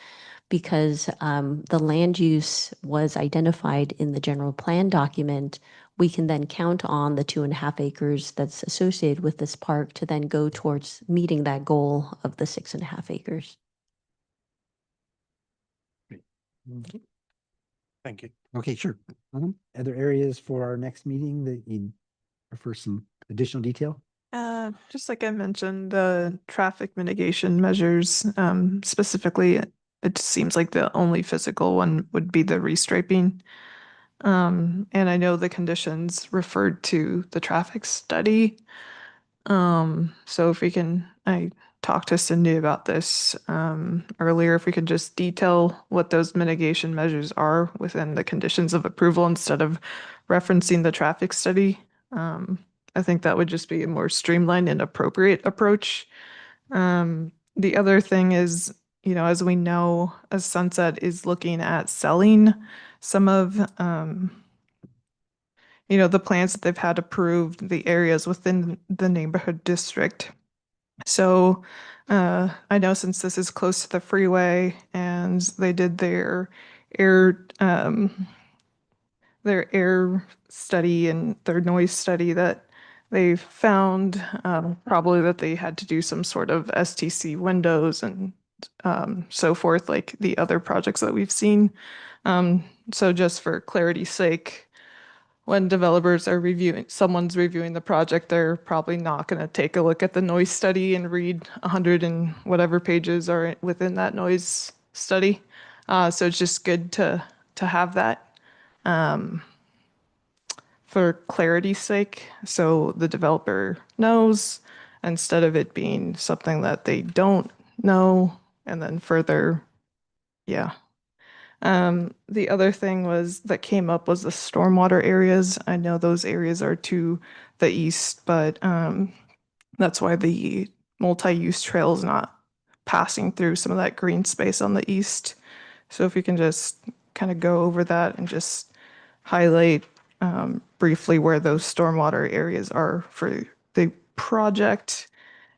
because the land use was identified in the general plan document. We can then count on the 2.5 acres that's associated with this park to then go towards meeting that goal of the 6.5 acres. Okay. Thank you. Okay, sure. Other areas for our next meeting that you prefer some additional detail? Just like I mentioned, the traffic mitigation measures, specifically, it seems like the only physical one would be the restriping. And I know the conditions referred to the traffic study. So if we can, I talked to Cindy about this earlier, if we could just detail what those mitigation measures are within the conditions of approval instead of referencing the traffic study. I think that would just be a more streamlined and appropriate approach. The other thing is, as we know, as Sunset is looking at selling some of, the plans that they've had approved, the areas within the neighborhood district. So I know since this is close to the freeway and they did their air study and their noise study, that they found probably that they had to do some sort of STC windows and so forth, like the other projects that we've seen. So just for clarity's sake, when developers are someone's reviewing the project, they're probably not going to take a look at the noise study and read 100 and whatever pages are within that noise study. So it's just good to have that for clarity's sake, so the developer knows, instead of it being something that they don't know and then further, yeah. The other thing that came up was the stormwater areas. I know those areas are to the east, but that's why the multi-use trail is not passing through some of that green space on the east. So if you can just kind of go over that and just highlight briefly where those stormwater areas are for the project.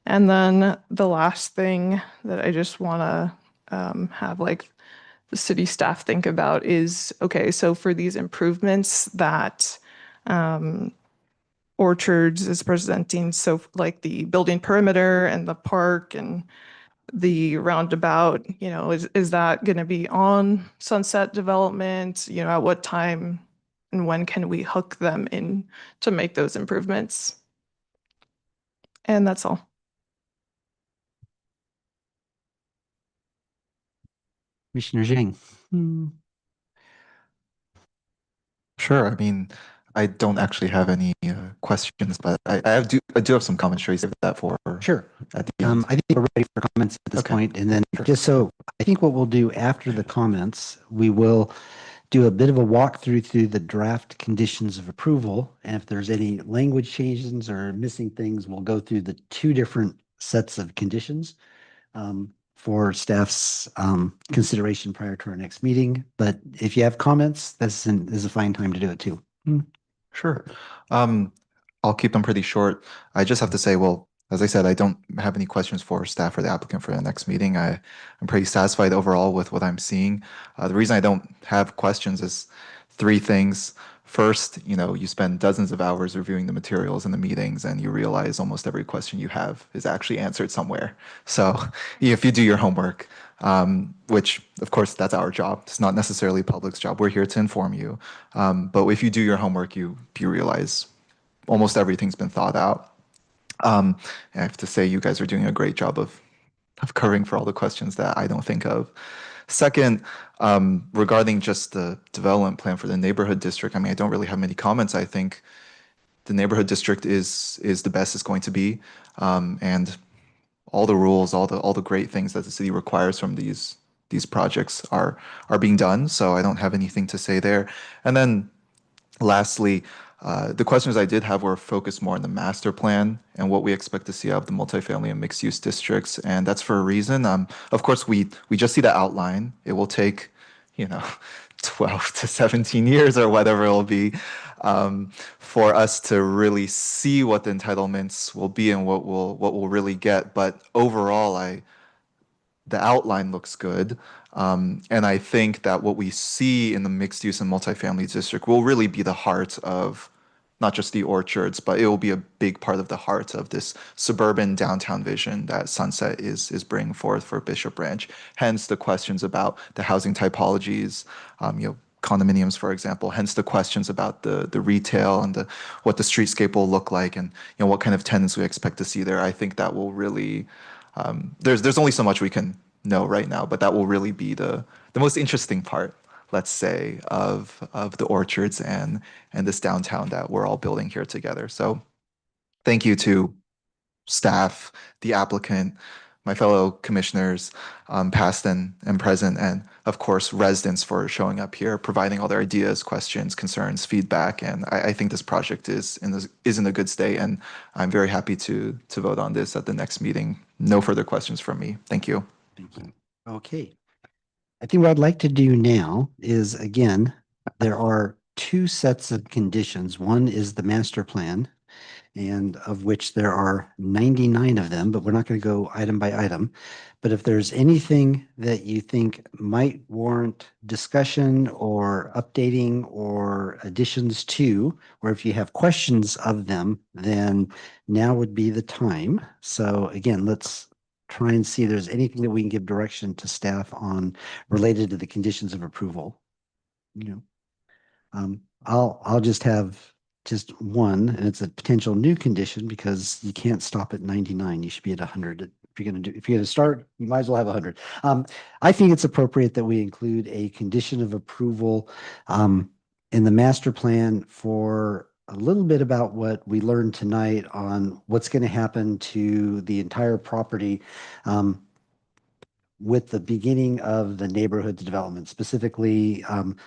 And then the last thing that I just want to have like the city staff think about is, okay, so for these improvements that Orchards is presenting, so like the building perimeter and the park and the roundabout, is that going to be on Sunset Development? At what time and when can we hook them in to make those improvements? And that's all. Commissioner Zhang. Sure. I mean, I don't actually have any questions, but I do have some comments. Should we save that for Sure. at the end? I think we're ready for comments at this Okay. point. And then just so I think what we'll do after the comments, we will do a bit of a walkthrough through the draft conditions of approval. And if there's any language changes or missing things, we'll go through the two different sets of conditions for staff's consideration prior to our next meeting. But if you have comments, this is a fine time to do it too. Sure. I'll keep them pretty short. I just have to say, well, as I said, I don't have any questions for staff or the applicant for the next meeting. I'm pretty satisfied overall with what I'm seeing. The reason I don't have questions is three things. First, you spend dozens of hours reviewing the materials in the meetings and you realize almost every question you have is actually answered somewhere. So if you do your homework, which of course that's our job, it's not necessarily public's job. We're here to inform you. But if you do your homework, you realize almost everything's been thought out. I have to say you guys are doing a great job of covering for all the questions that I don't think of. Second, regarding just the development plan for the neighborhood district, I mean, I don't really have many comments. I think the neighborhood district is the best it's going to be, and all the rules, all the great things that the city requires from these projects are being done. So I don't have anything to say there. And then lastly, the questions I did have were focused more on the master plan and what we expect to see out of the multifamily and mixed use districts. And that's for a reason. Of course, we just see the outline. It will take, 12 to 17 years or whatever it will be for us to really see what the entitlements will be and what we'll really get. But overall, the outline looks good. And I think that what we see in the mixed use and multifamily district will really be the heart of not just the Orchards, but it will be a big part of the heart of this suburban downtown vision that Sunset is bringing forth for Bishop Branch. Hence the questions about the housing typologies, condominiums, for example. Hence the questions about the retail and what the streetscape will look like, and what kind of tenants we expect to see there. I think that will really there's only so much we can know right now, but that will really be the most interesting part, let's say, of the Orchards and this downtown that we're all building here together. So thank you to staff, the applicant, my fellow commissioners, past and present, and of course, residents for showing up here, providing all their ideas, questions, concerns, feedback. And I think this project is in a good state, and I'm very happy to vote on this at the next meeting. No further questions from me. Thank you. Thank you. Okay. I think what I'd like to do now is, again, there are two sets of conditions. One is the master plan, and of which there are 99 of them, but we're not going to go item by item. But if there's anything that you think might warrant discussion or updating or additions to, or if you have questions of them, then now would be the time. So again, let's try and see if there's anything that we can give direction to staff on related to the conditions of approval. You know, I'll just have just one, and it's a potential new condition because you can't stop at 99. You should be at 100. If you're going to start, you might as well have 100. I think it's appropriate that we include a condition of approval in the master plan for a little bit about what we learned tonight on what's going to happen to the entire property with the beginning of the neighborhood development. Specifically,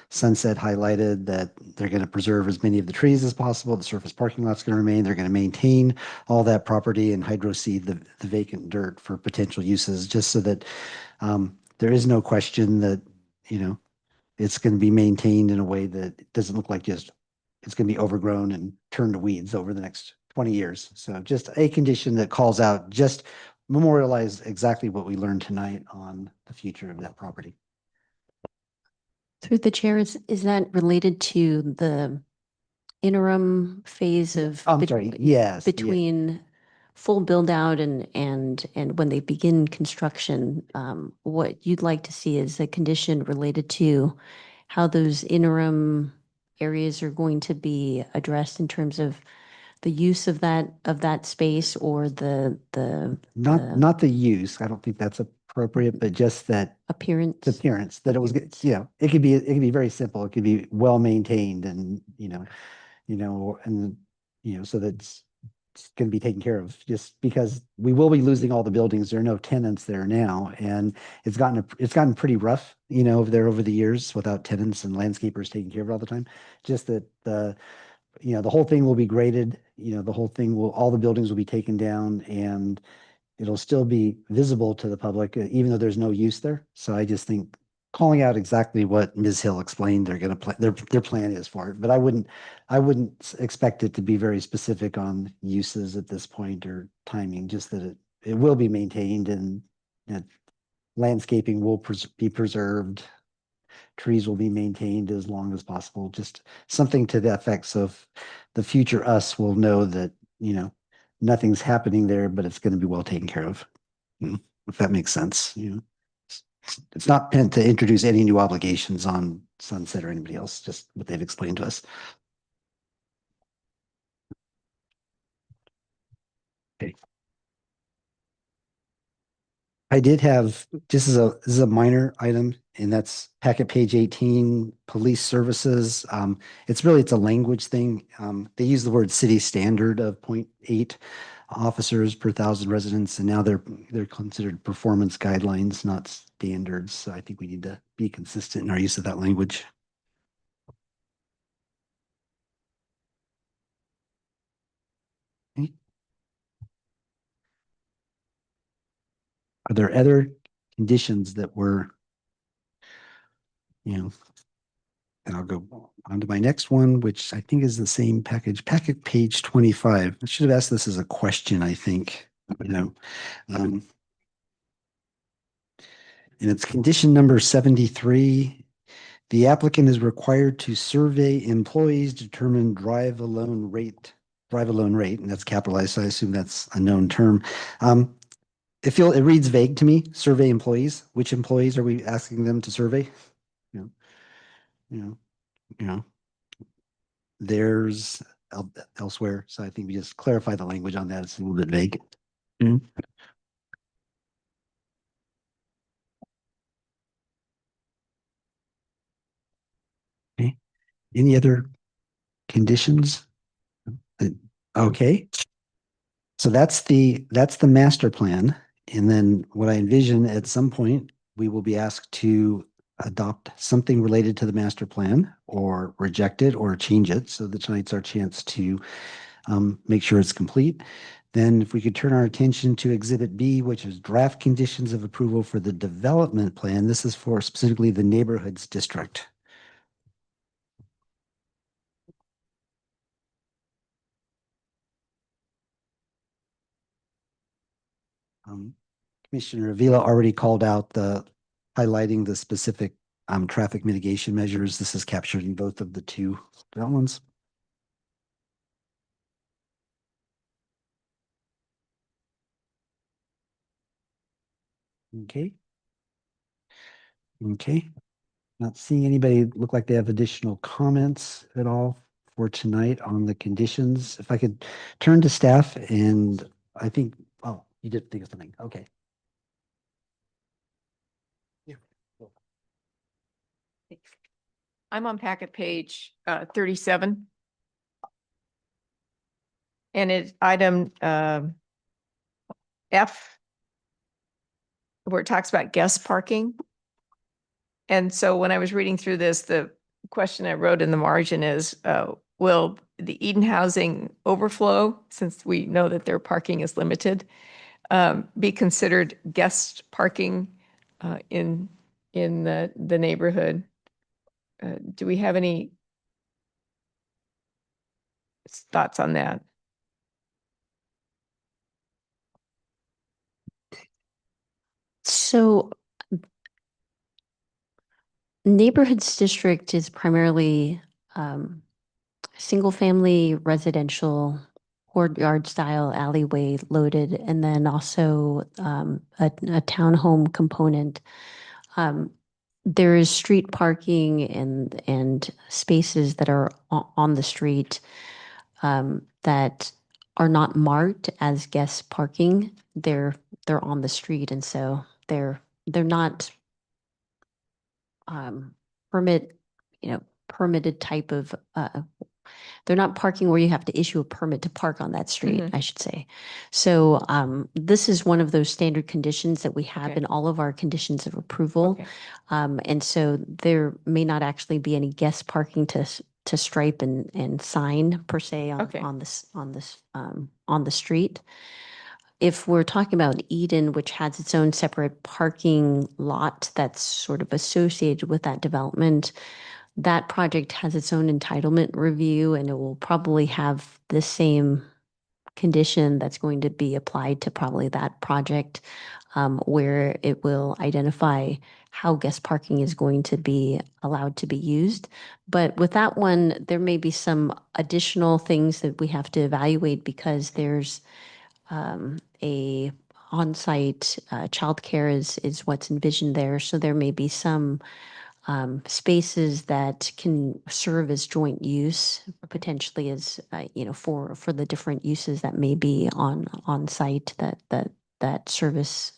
Sunset highlighted that they're going to preserve as many of the trees as possible. The surface parking lot's going to remain. They're going to maintain all that property and hydroseed the vacant dirt for potential uses, just so that there is no question that, you know, it's going to be maintained in a way that it doesn't look like just it's going to be overgrown and turned to weeds over the next 20 years. So just a condition that calls out, just memorialize exactly what we learned tonight on the future of that property. Through the chair, is that related to the interim phase of I'm sorry, yes. yeah. between full build out and when they begin construction? What you'd like to see is a condition related to how those interim areas are going to be addressed in terms of the use of that space, or the Not the use. I don't think that's appropriate, but just that appearance. That it was, you know, it could be very simple. It could be well maintained and, so that's going to be taken care of, just because we will be losing all the buildings. There are no tenants there now. And it's gotten pretty rough, over there over the years without tenants and landscapers taking care of it all the time. Just that the whole thing will be graded, all the buildings will be taken down, and it'll still be visible to the public, even though there's no use there. So I just think calling out exactly what Ms. Hill explained, they're going to their plan is for it. But I wouldn't expect it to be very specific on uses at this point or timing, just that it will be maintained, and that landscaping will be preserved. Trees will be maintained as long as possible, just something to the effect. So if the future us will know that, nothing's happening there, but it's going to be well taken care of. If that makes sense. It's not meant to introduce any new obligations on Sunset or anybody else, just what they've explained to us. Okay. I did have, this is a minor item, and that's packet page 18, police services. It's a language thing. They use the word city standard of 0.8 officers per 1,000 residents, and now they're considered performance guidelines, not standards. So I think we need to be consistent in our use of that language. Okay. Are there other conditions that were, and I'll go on to my next one, which I think is the same package, packet page 25. I should have asked this as a question, I think, and it's condition number 73. The applicant is required to survey employees, determine drive alone rate, and that's capitalized, so I assume that's a known term. It reads vague to me. Survey employees. Which employees are we asking them to survey? There's elsewhere. So I think we just clarify the language on that. It's a little bit vague. Okay. Any other conditions? Okay. So that's the master plan. And then what I envision at some point, we will be asked to adopt something related to the master plan or reject it or change it. So that tonight's our chance to make sure it's complete. Then if we could turn our attention to Exhibit B, which is draft conditions of approval for the development plan. This is for specifically the neighborhoods district. Commissioner Avila already called out the highlighting the specific traffic mitigation measures. This is captured in both of the two developments. Okay. Okay. Not seeing anybody look like they have additional comments at all for tonight on the conditions. If I could turn to staff, and I think, oh, you did think of something. Okay. I'm on packet page 37. And it's item F, where it talks about guest parking. And so when I was reading through this, the question I wrote in the margin is, will the Eden housing overflow, since we know that their parking is limited, be considered guest parking in the neighborhood? Do we have any thoughts on that? So neighborhoods district is primarily single-family residential courtyard style alleyway loaded, and then also a townhome component. There is street parking and spaces that are on the street that are not marked as guest parking. They're on the street, and so they're not permitted type of they're not parking where you have to issue a permit to park on that street, I should say. So this is one of those standard conditions that we have in all of our conditions of approval. And so there may not actually be any guest parking to stripe and sign per se on the street. If we're talking about Eden, which has its own separate parking lot that's sort of associated with that development, that project has its own entitlement review, and it will probably have the same condition that's going to be applied to probably that project, where it will identify how guest parking is going to be allowed to be used. But with that one, there may be some additional things that we have to evaluate because there's a on-site childcare is what's envisioned there. So there may be some spaces that can serve as joint use, potentially as for the different uses that may be on site that service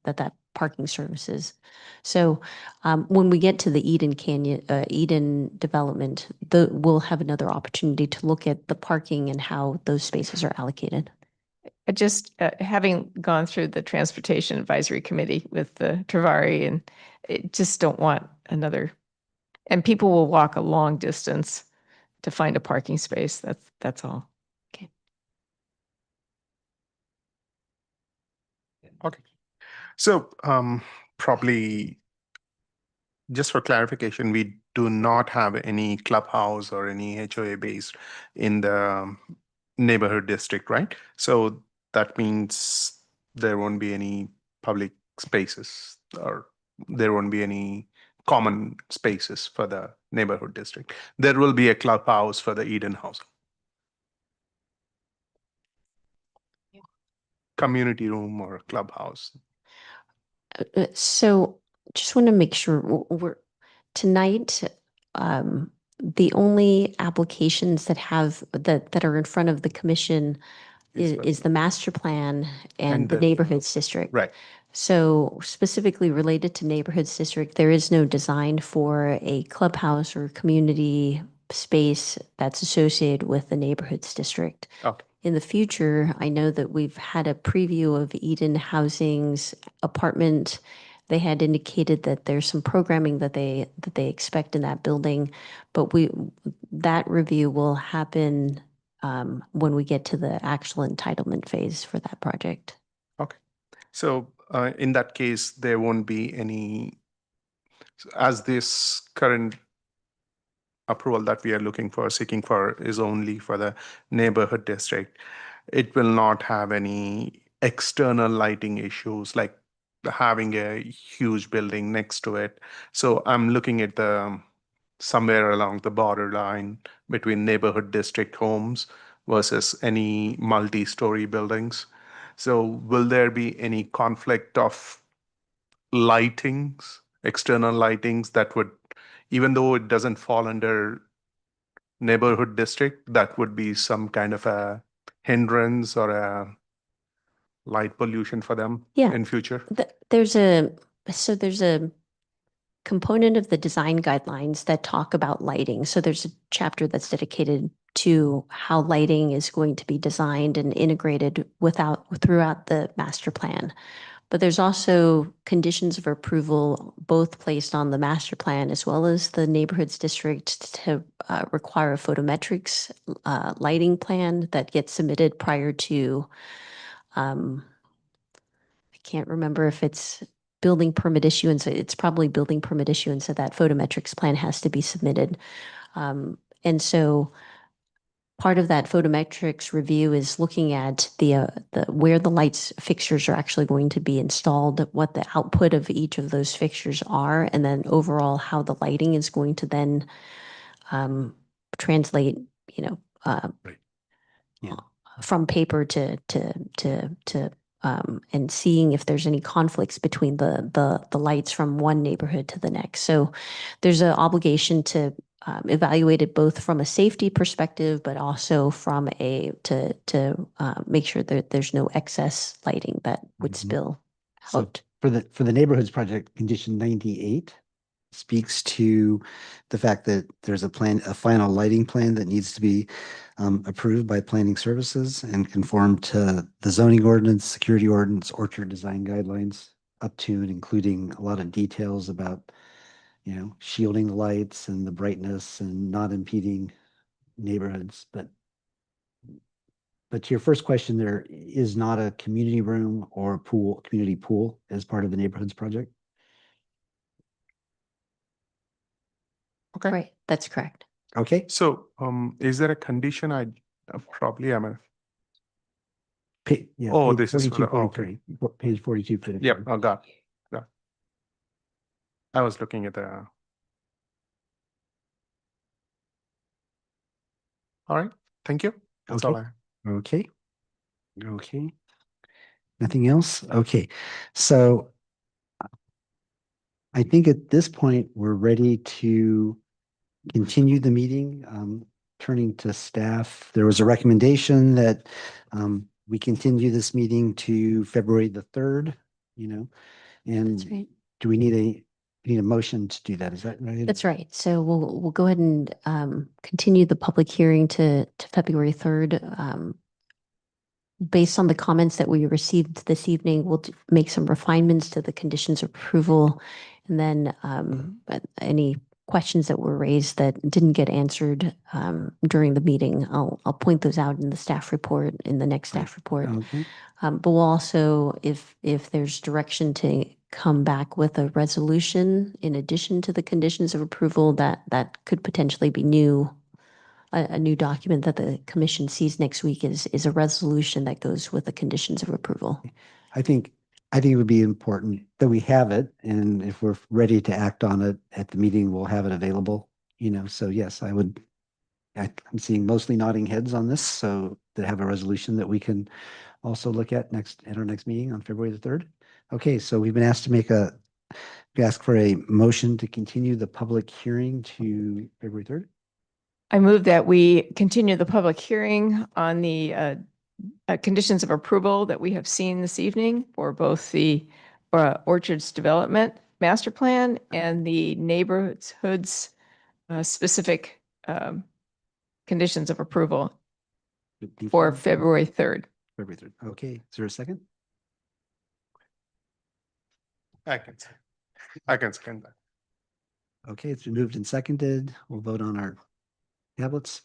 that parking services. So when we get to the Eden development, we'll have another opportunity to look at the parking and how those spaces are allocated. Just having gone through the Transportation Advisory Committee with the Travari, and just don't want another, and people will walk a long distance to find a parking space. That's all. Okay. Okay. So probably just for clarification, we do not have any clubhouse or any HOA based in the neighborhood district, right? So that means there won't be any public spaces, or there won't be any common spaces for the neighborhood district. There will be a clubhouse for the Eden house. Community room or clubhouse. So just want to make sure we're tonight, the only applications that are in front of the commission is the master plan and the neighborhoods district. Right. So specifically related to neighborhoods district, there is no design for a clubhouse or community space that's associated with the neighborhoods district. Okay. in the future, I know that we've had a preview of Eden Housing's apartment. They had indicated that there's some programming that they expect in that building, but that review will happen when we get to the actual entitlement phase for that project. Okay. So in that case, there won't be any, as this current approval that we are seeking for is only for the neighborhood district, it will not have any external lighting issues like having a huge building next to it. So I'm looking at somewhere along the borderline between neighborhood district homes versus any multi-story buildings. So will there be any conflict of lightings, external lightings that would, even though it doesn't fall under neighborhood district, that would be some kind of a hindrance or a light pollution for them Yeah. in future? There's a component of the design guidelines that talk about lighting. So there's a chapter that's dedicated to how lighting is going to be designed and integrated throughout the master plan. But there's also conditions of approval, both placed on the master plan as well as the neighborhoods district, to require a photometrics lighting plan that gets submitted prior to, I can't remember if it's building permit issuance. It's probably building permit issuance, so that photometrics plan has to be submitted. And so part of that photometrics review is looking at the where the lights fixtures are actually going to be installed, what the output of each of those fixtures are, and then overall how the lighting is going to then translate, from paper to and seeing if there's any conflicts between the lights from one neighborhood to the next. So there's an obligation to evaluate it both from a safety perspective, but also from to make sure that there's no excess lighting that would spill So out. for the neighborhoods project, condition 98 speaks to the fact that there's a final lighting plan that needs to be approved by planning services and conform to the zoning ordinance, security ordinance, orchard design guidelines, up to and including a lot of details about, shielding the lights and the brightness and not impeding neighborhoods. But to your first question, there is not a community room or a community pool as part of the neighborhoods project. Okay. Right, that's correct. Okay. So is there a condition probably I'm a, Yeah. Oh, page this is for 42, the- okay. 43, page 42. 54. yep, I got. I was looking at all right, thank you. That's all I have. Okay. Okay. Nothing else? Okay. So I think at this point, we're ready to continue the meeting. Turning to staff, there was a recommendation that we continue this meeting to February the 3rd, and That's right. do we need a motion to do that? Is that right? That's right. So we'll go ahead and continue the public hearing to February 3rd. Based on the comments that we received this evening, we'll make some refinements to the conditions of approval. And then any questions that were raised that didn't get answered during the meeting, I'll point those out in the staff report, in the next staff report. Okay. But we'll also, if there's direction to come back with a resolution in addition to the conditions of approval, that could potentially be new. A new document that the commission sees next week is a resolution that goes with the conditions of approval. I think it would be important that we have it, and if we're ready to act on it at the meeting, we'll have it available, so yes, I'm seeing mostly nodding heads on this, so to have a resolution that we can also look at our next meeting on February the 3rd. Okay, so we've been asked to ask for a motion to continue the public hearing to February 3rd. I move that we continue the public hearing on the conditions of approval that we have seen this evening for both the Orchards Development Master Plan and the neighborhoods specific conditions of approval for February 3rd. February 3rd. Okay, is there a second? I can second that. Okay, it's been moved and seconded. We'll vote on our tablets.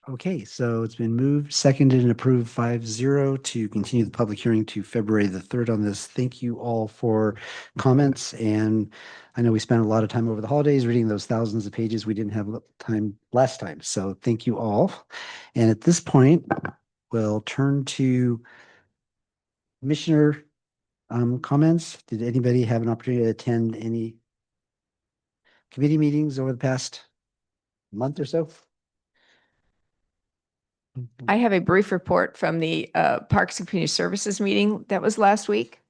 Okay, so it's been moved, seconded, and approved 5-0 to continue the public hearing to February the 3rd on this. Thank you all for comments. And I know we spent a lot of time over the holidays reading those thousands of pages. We didn't have time last time. So thank you all. And at this point, we'll turn to Commissioner comments. Did anybody have an opportunity to attend any committee meetings over the past month or so? I have a brief report from the Parks and Community Services meeting that was last week.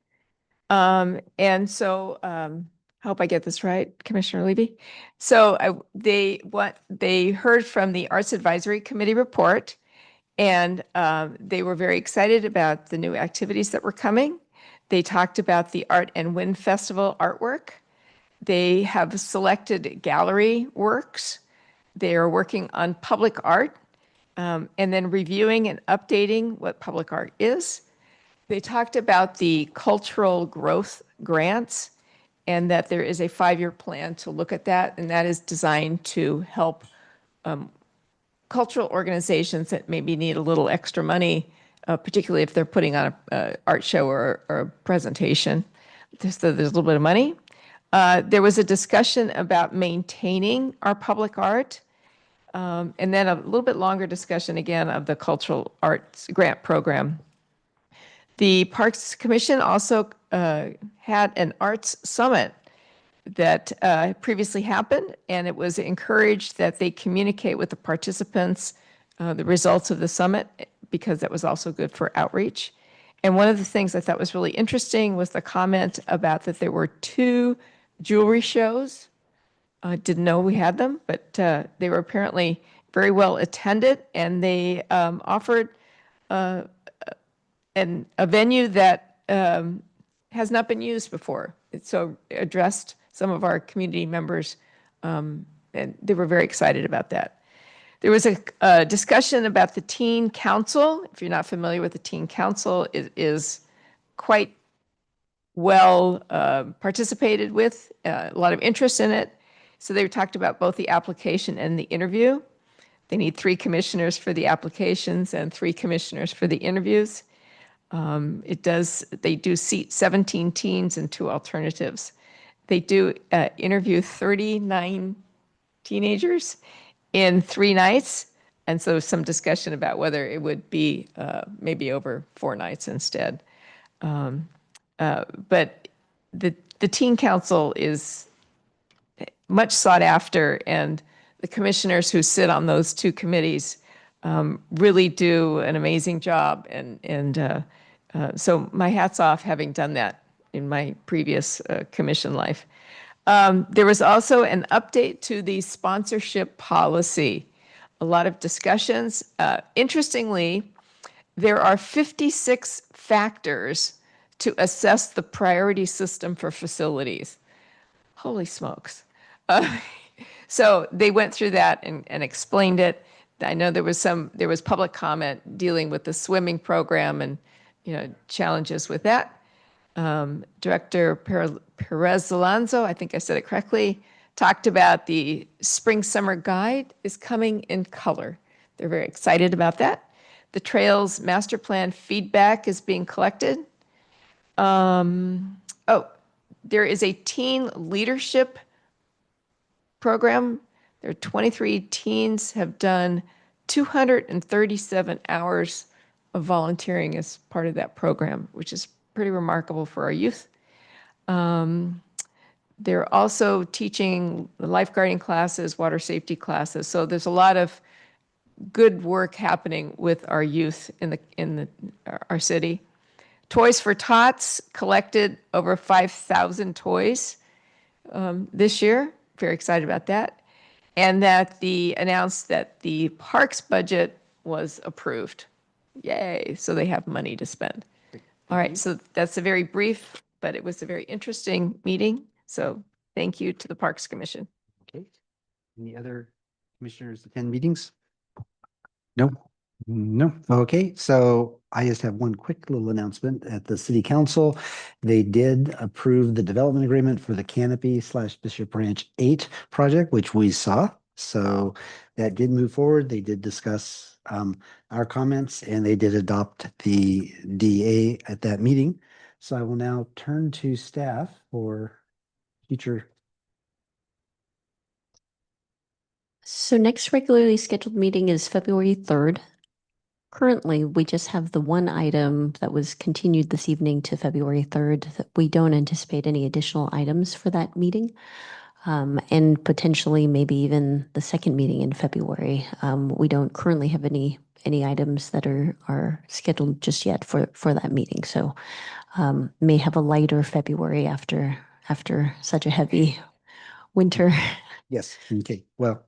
And so I hope I get this right, Commissioner Levy. So they heard from the Arts Advisory Committee report, and they were very excited about the new activities that were coming. They talked about the Art and Wind Festival artwork. They have selected gallery works. They are working on public art. And then reviewing and updating what public art is. They talked about the cultural growth grants and that there is a 5-year plan to look at that, and that is designed to help cultural organizations that maybe need a little extra money, particularly if they're putting on an art show or a presentation. There's a little bit of money. There was a discussion about maintaining our public art. And then a little bit longer discussion again of the cultural arts grant program. The Parks Commission also had an arts summit that previously happened, and it was encouraged that they communicate with the participants the results of the summit, because that was also good for outreach. And one of the things I thought was really interesting was the comment about that there were 2 jewelry shows. I didn't know we had them, but they were apparently very well attended, and they offered a venue that has not been used before. It so addressed some of our community members, and they were very excited about that. There was a discussion about the Teen Council. If you're not familiar with the Teen Council, it is quite well participated with, a lot of interest in it. So they talked about both the application and the interview. They need 3 commissioners for the applications and 3 commissioners for the interviews. They do seat 17 teens and 2 alternatives. They do interview 39 teenagers in 3 nights. And so some discussion about whether it would be maybe over 4 nights instead. But the Teen Council is much sought after, and the commissioners who sit on those 2 committees really do an amazing job. And so my hat's off having done that in my previous commission life. There was also an update to the sponsorship policy. A lot of discussions. Interestingly, there are 56 factors to assess the priority system for facilities. Holy smokes. So they went through that and explained it. I know there was public comment dealing with the swimming program and challenges with that. Director Perez Alonso, I think I said it correctly, talked about the spring summer guide is coming in color. They're very excited about that. The Trails Master Plan feedback is being collected. There is a teen leadership program. There are 23 teens have done 237 hours of volunteering as part of that program, which is pretty remarkable for our youth. They're also teaching lifeguarding classes, water safety classes. So there's a lot of good work happening with our youth in our city. Toys for Tots collected over 5,000 toys this year. Very excited about that. And that announced that the parks budget was approved. Yay, so they have money to spend. All right, so that's a very brief, but it was a very interesting meeting. So thank you to the Parks Commission. Okay. Any other commissioners attend meetings? No, no. Okay, so I just have one quick little announcement at the city council. They did approve the development agreement for the Canopy/Bishop Ranch 8 project, which we saw. So that did move forward. They did discuss our comments and they did adopt the DA at that meeting. So I will now turn to staff for future. So next regularly scheduled meeting is February 3rd. Currently, we just have the one item that was continued this evening to February 3rd. We don't anticipate any additional items for that meeting. And potentially maybe even the second meeting in February. We don't currently have any items that are scheduled just yet for that meeting. So may have a lighter February after such a heavy winter. Yes, okay. Well,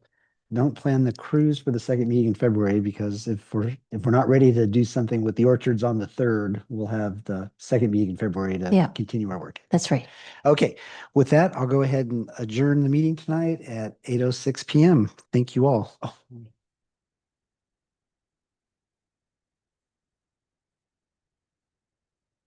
don't plan the cruise for the second meeting in February because if we're not ready to do something with the orchards on the 3rd, we'll have the second meeting in February to Yeah. continue our work. That's right. Okay, with that, I'll go ahead and adjourn the meeting tonight at 8:06 p.m. Thank you all. Oh,